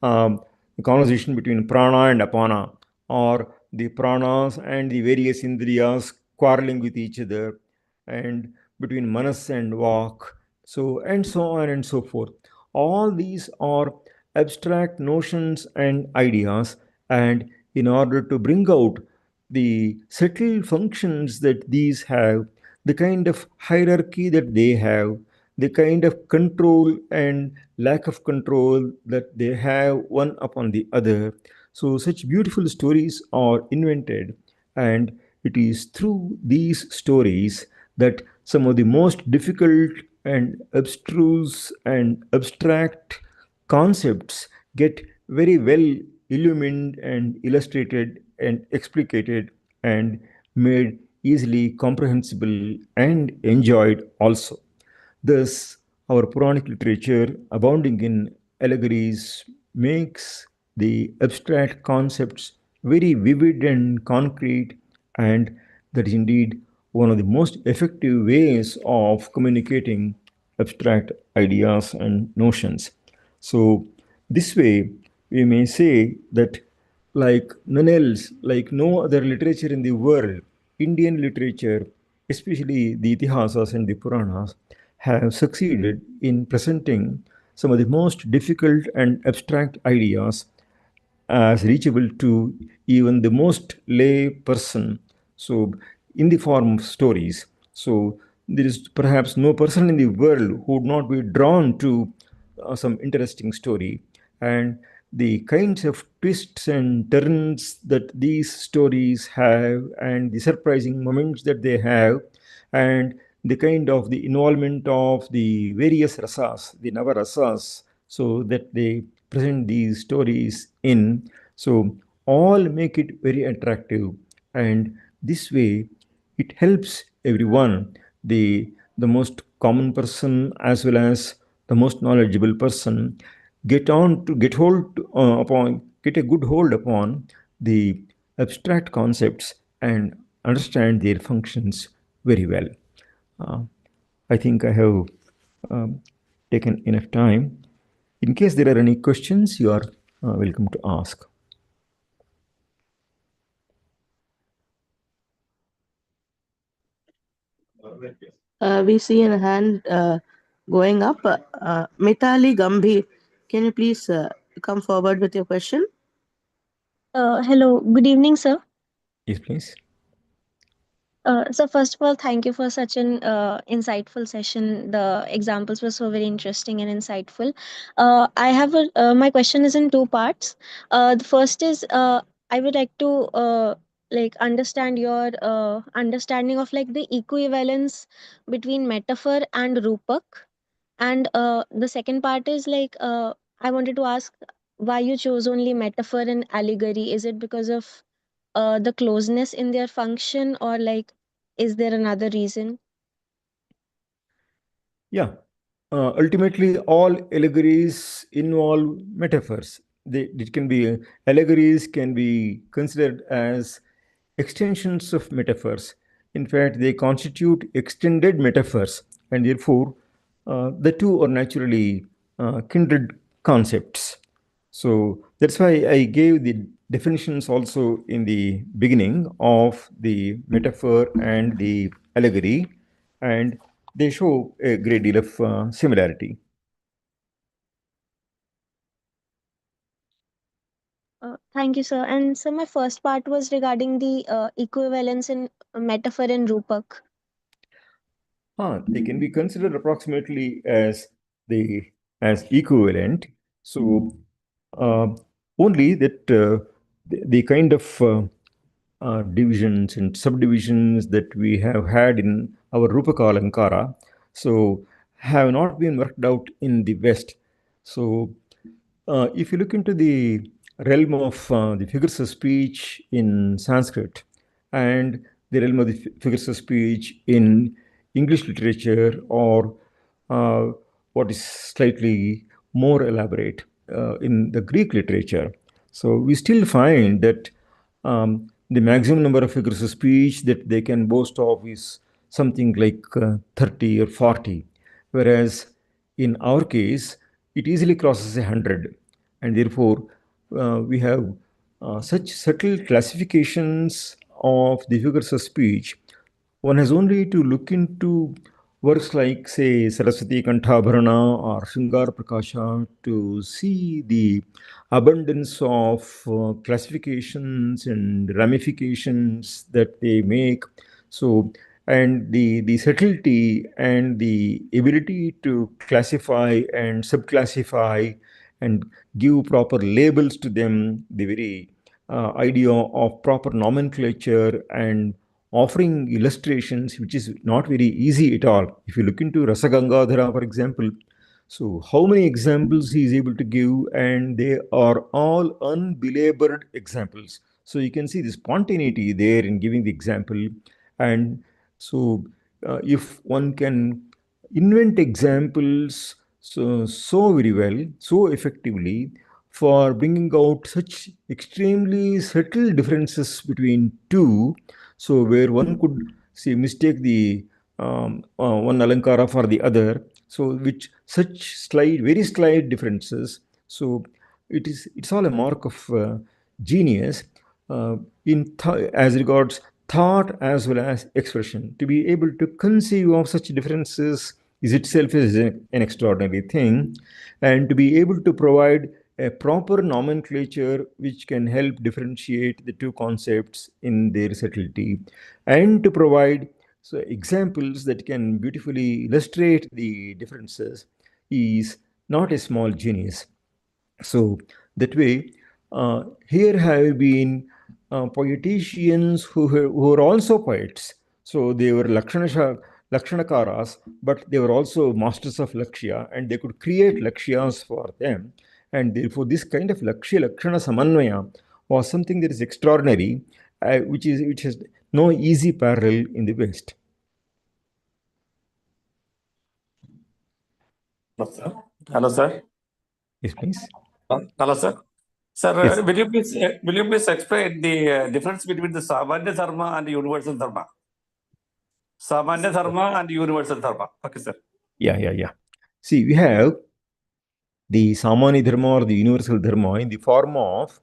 the conversation between prana and apana, or the pranas and the various indriyas quarreling with each other, and between manas and vak, so and so on and so forth. All these are abstract notions and ideas, and in order to bring out the subtle functions that these have, the kind of hierarchy that they have, the kind of control and lack of control that they have one upon the other. So, such beautiful stories are invented, and it is through these stories that some of the most difficult and abstruse and abstract concepts get very well illumined and illustrated and explicated and made easily comprehensible and enjoyed also. Thus, our Puranic literature, abounding in allegories, makes the abstract concepts very vivid and concrete, and that is indeed one of the most effective ways of communicating abstract ideas and notions. So, this way, we may say that, like none else, like no other literature in the world, Indian literature, especially the Itihasas and the Puranas, have succeeded in presenting some of the most difficult and abstract ideas as reachable to even the most lay person. So, in the form of stories. So, there is perhaps no person in the world who would not be drawn to some interesting story. And the kinds of twists and turns that these stories have, and the surprising moments that they have, and the kind of the involvement of the various rasas, the navarasas, so that they present these stories in. So all make it very attractive, and this way it helps everyone, the most common person as well as the most knowledgeable person, get a good hold upon the abstract concepts and understand their functions very well. uh, I think I have um, taken enough time. In case there are any questions, you are welcome to ask. We see a hand going up. Mitali Gambhir, can you please come forward with your question? Hello, good evening, sir. Yes, please. So first of all, thank you for such an insightful session. The examples were so very interesting and insightful. I have my question is in two parts. The first is I would like to like understand your understanding of like the equivalence between metaphor and rupak. And the second part is like I wanted to ask why you chose only metaphor and allegory. Is it because of the closeness in their function, or like is there another reason? Yeah. Ultimately, all allegories involve metaphors. It can be allegories can be considered as extensions of metaphors. In fact, they constitute extended metaphors, and therefore, the two are naturally kindred concepts. So that's why I gave the definitions also in the beginning of the metaphor and the allegory, and they show a great deal of similarity. Thank you, sir. And so my first part was regarding the equivalence in metaphor and rupak. They can be considered approximately as the as equivalent. So uh, only that the kind of divisions and subdivisions that we have had in our Rupaka Alankara, so have not been worked out in the West. So if you look into the realm of the figures of speech in Sanskrit and the realm of the figures of speech in English literature, or uh, what is slightly more elaborate in the Greek literature, so we still find that the maximum number of figures of speech that they can boast of is something like 30 or 40, whereas in our case, it easily crosses 100, and therefore we have such subtle classifications of the figures of speech. One has only to look into works like, say, Saraswati Kantabharana or Shringar Prakasha to see the abundance of classifications and ramifications that they make. So, and the subtlety and the ability to classify and subclassify and give proper labels to them, the very idea of proper nomenclature and offering illustrations, which is not very easy at all. If you look into Rasagangadhara, for example, so how many examples he is able to give, and they are all unbelabored examples. So you can see the spontaneity there in giving the example. And so if one can invent examples so very well, so effectively for bringing out such extremely subtle differences between two. So where one could say mistake the one alankara for the other. So which such very slight differences. So it's all a mark of genius uh, as regards thought as well as expression. To be able to conceive of such differences is itself is an extraordinary thing, and to be able to provide a proper nomenclature which can help differentiate the two concepts in their subtlety, and to provide examples that can beautifully illustrate the differences is not a small genius. So that way, here have been poeticians who are also poets. So they were Lakshanakaras, but they were also masters of Lakshya, and they could create Lakshyas for them. And therefore, this kind of Lakshana Samanvaya was something that is extraordinary, which has no easy parallel in the West. Hello, sir. Yes, please. Hello, sir. Sir, Yes. will you please explain the difference between the Samanya Dharma and Universal Dharma? Samanya Dharma and Universal Dharma. Okay, sir. Yeah. See, we have the Samani Dharma or the universal Dharma in the form of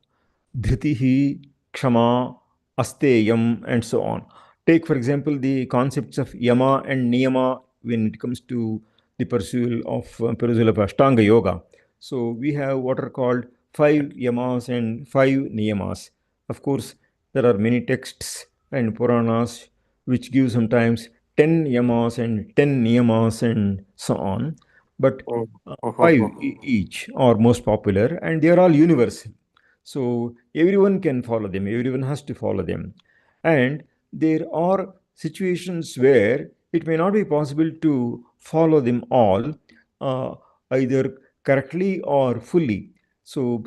Dhritihi, Kshama, Asteyam, and so on. Take, for example, the concepts of Yama and Niyama when it comes to the pursuit of Ashtanga Yoga. So we have what are called 5 Yamas and 5 Niyamas. Of course, there are many texts and Puranas which give sometimes 10 Yamas and 10 Niyamas and so on. But 5 each are most popular, and they are all universal. So everyone can follow them, everyone has to follow them. And there are situations where it may not be possible to follow them all, uh, either correctly or fully. So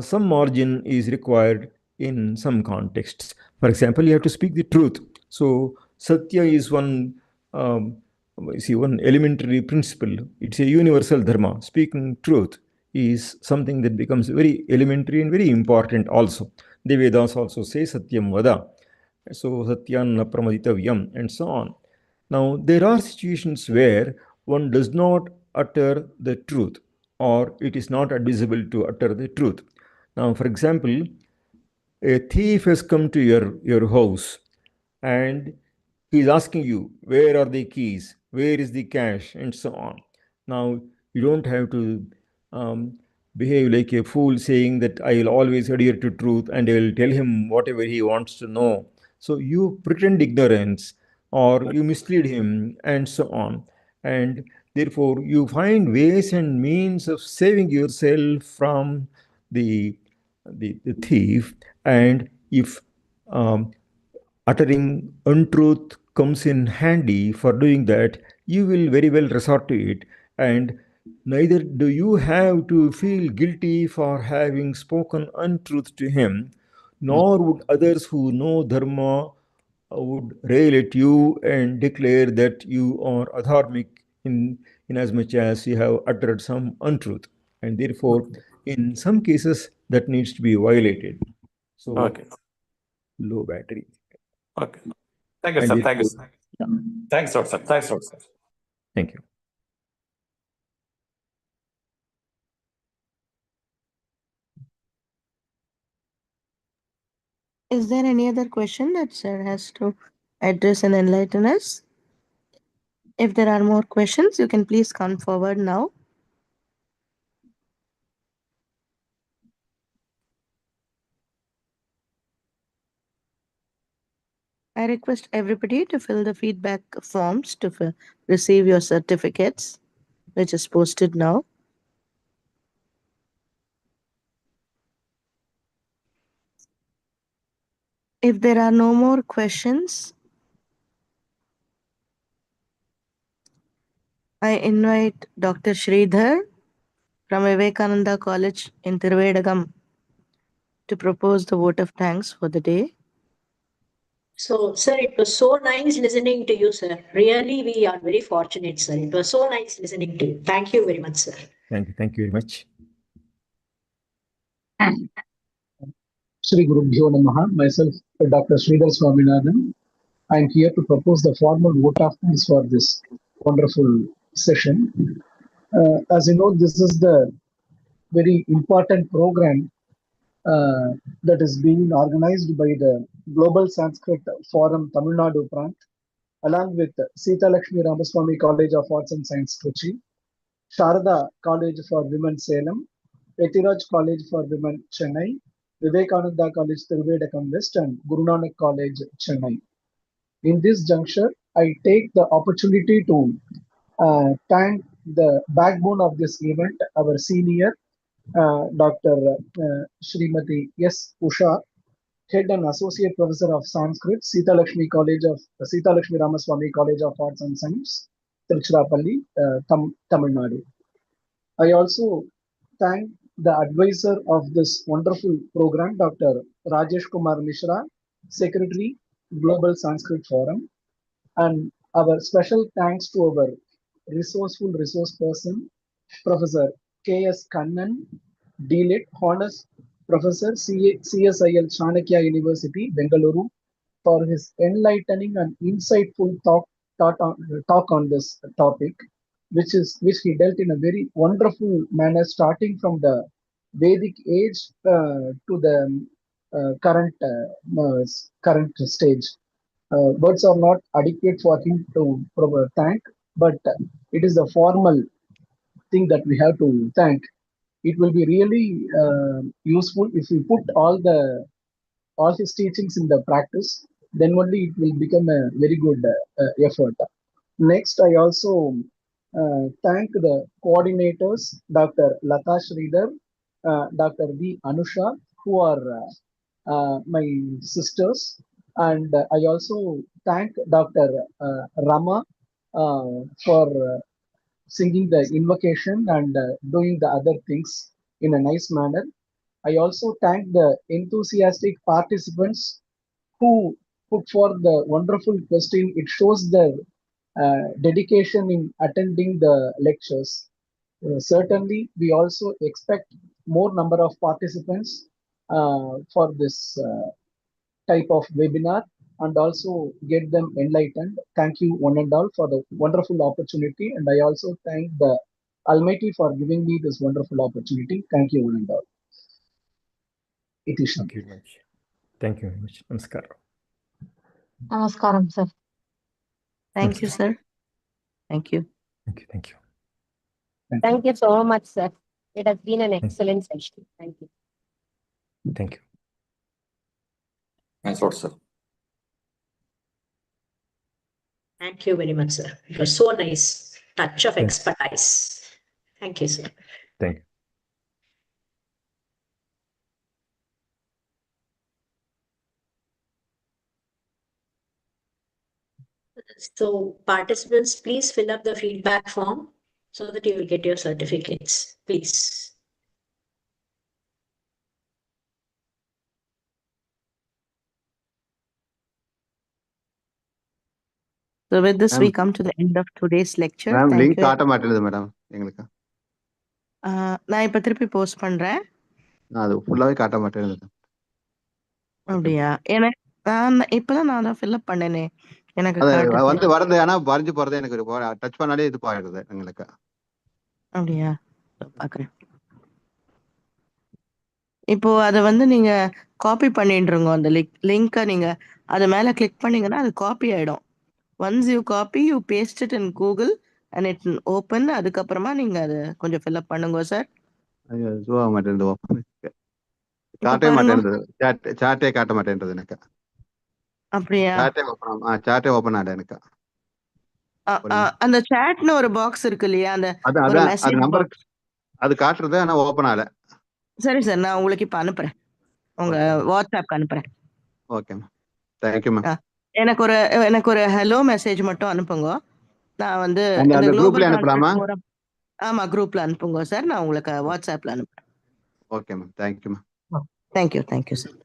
some margin is required in some contexts. For example, you have to speak the truth. So Satya is um, one elementary principle. It's a universal dharma. Speaking truth is something that becomes very elementary and very important also. The Vedas also say Satyam Vada. So Satyan Pramaditavyam and so on. Now, there are situations where one does not utter the truth, or it is not advisable to utter the truth. Now, for example, a thief has come to your house and he's asking you, where are the keys? Where is the cash? And so on. Now, you don't have to behave like a fool saying that I will always adhere to truth and I will tell him whatever he wants to know. So you pretend ignorance or you mislead him and so on. And therefore, you find ways and means of saving yourself from the, the thief. And if uttering untruth comes in handy for doing that, you will very well resort to it. And neither do you have to feel guilty for having spoken untruth to him, nor would others who know Dharma would rail at you and declare that you are adharmic in as much as you have uttered some untruth. And therefore, in some cases, that needs to be violated. So, Okay. low battery. Okay. Thank you, sir. Thank you, sir. Thanks, sir. Thanks, sir. Thank you. Is there any other question that sir has to address and enlighten us? If there are more questions, you can please come forward now. I request everybody to fill the feedback forms to receive your certificates, which is posted now. If there are no more questions, I invite Dr. Sridhar from Vivekananda College in Tirvedagam to propose the vote of thanks for the day. So, sir, it was so nice listening to you, sir. Really, we are very fortunate, sir. It was so nice listening to you. Thank you very much, sir. Thank you. Thank you very much. Shri Gurubhyo Namaha. Myself, Dr. Sridhar Swaminathan. I am here to propose the formal vote of thanks for this wonderful session. As you know, this is the very important program that is being organized by the Global Sanskrit Forum Tamilnadu Prant, along with Sita Lakshmi Ramaswamy College of Arts and Science, Trichy, Sharada College for Women, Salem, Etiraj College for Women, Chennai, Vivekananda College, Tiruvadakam West, and Guru Nanak College, Chennai. In this juncture, I take the opportunity to thank the backbone of this event, our senior, Dr. Srimati S. Usha, Head and Associate Professor of Sanskrit, Sita Lakshmi Ramaswamy College of Arts and Science, Tiruchirappalli, Tamil Nadu. I also thank the advisor of this wonderful program, Dr. Rajesh Kumar Mishra, Secretary, Global Sanskrit Forum, and our special thanks to our resourceful resource person, Professor K.S. Kannan, DLIT, Honors Professor CSIL Chanakya University, Bengaluru, for his enlightening and insightful talk on this topic, which he dealt in a very wonderful manner, starting from the Vedic age to the current stage. Words are not adequate for him to thank, but it is a formal thing that we have to thank. It will be really useful if we put all his teachings in the practice. Then only it will become a very good effort. Next, I also thank the coordinators, Dr. Lata Sridhar, Dr. V. Anusha, who are my sisters. And I also thank Dr. Rama for singing the invocation and doing the other things in a nice manner. I also thank the enthusiastic participants who put forth the wonderful question. It shows their dedication in attending the lectures. Certainly, we also expect more number of participants for this type of webinar and also get them enlightened. Thank you one and all for the wonderful opportunity. And I also thank the Almighty for giving me this wonderful opportunity. Thank you one and all. Thank you very much. Thank you very much. Namaskar. Namaskaram, sir. Thank you, sir. Thank you. Thank you. Thank you. Thank you so much, sir. It has been an excellent session. Thank you. Thank you. Thanks a lot, sir. Thank you very much, sir. It was so nice. Touch of expertise. Thank you, sir. Thank you. So, participants, please fill up the feedback form so that you will get your certificates. Please. So with this, we come to the end of today's lecture. Ma'am Thank link you. காட்ட மாட்டேங்குது madam எங்களுக்கு. நான் இப்ப திருப்பி post பண்றேன். அது ஃபுல்லாவே காட்ட மாட்டேங்குது. அப்படியா? எனக்கு இப்பதான் நான் அதை ஃபில் அப் பண்ணேனே. எனக்கு அது காட்டுது. வந்து வரது ஆனா வரைஞ்சு போறது எனக்கு டச் பண்ணாலே இது போயிடுது எங்களுக்கு. அப்படியா? பாக்குறேன். இப்போ அதை வந்து நீங்க காப்பி பண்ணிட்டுருங்க. அந்த லிங்கை நீங்க அது மேல கிளிக் பண்ணீங்கன்னா அது காப்பி ஆயிடும். Once you copy you paste it in Google and it open. அதுக்கப்புறமா நீங்க அதை கொஞ்சம் ஃபில் அப் பண்ணுங்க சார். ஐயோ இதுவாக மாட்டேங்குது, ஓப்பன் இப்ப காட்டவே பாருங்க. மாட்டேங்குது. சாட்டே காட்ட மாட்டேன்றது எனக்கு. அப்படியா? சாட்டே ஓப்பன் ஆகல எனக்கு. அந்த சாட்னு ஒரு பாக்ஸ் இருக்கு இல்லையா? அந்த ஒரு அதான் அது மெசேஜ் நம்பர் பாக்ஸ். அது காட்டுறது ஆனா ஓப்பன் ஆகல. சரி சார், நான் உங்களுக்கு இப்ப அனுப்புறேன். உங்க வாட்ஸ்அப்க்கு அனுப்புறேன். Okay ma'am. Thank you ma'am. எனக்கு ஒரு ஹலோ மெசேஜ் மட்டும் அனுப்புங்க. நான் வந்து அந்த இந்த குரூப்ல குளோபல் அனுப்பலாமா? ஃபோரம். ஆமா, குரூப்ல அனுப்புங்க சார். நான் உங்களுக்கு வாட்ஸ்அப்ல அனுப்புறேன். Okay ma'am. Thank you ma'am. Thank you sir.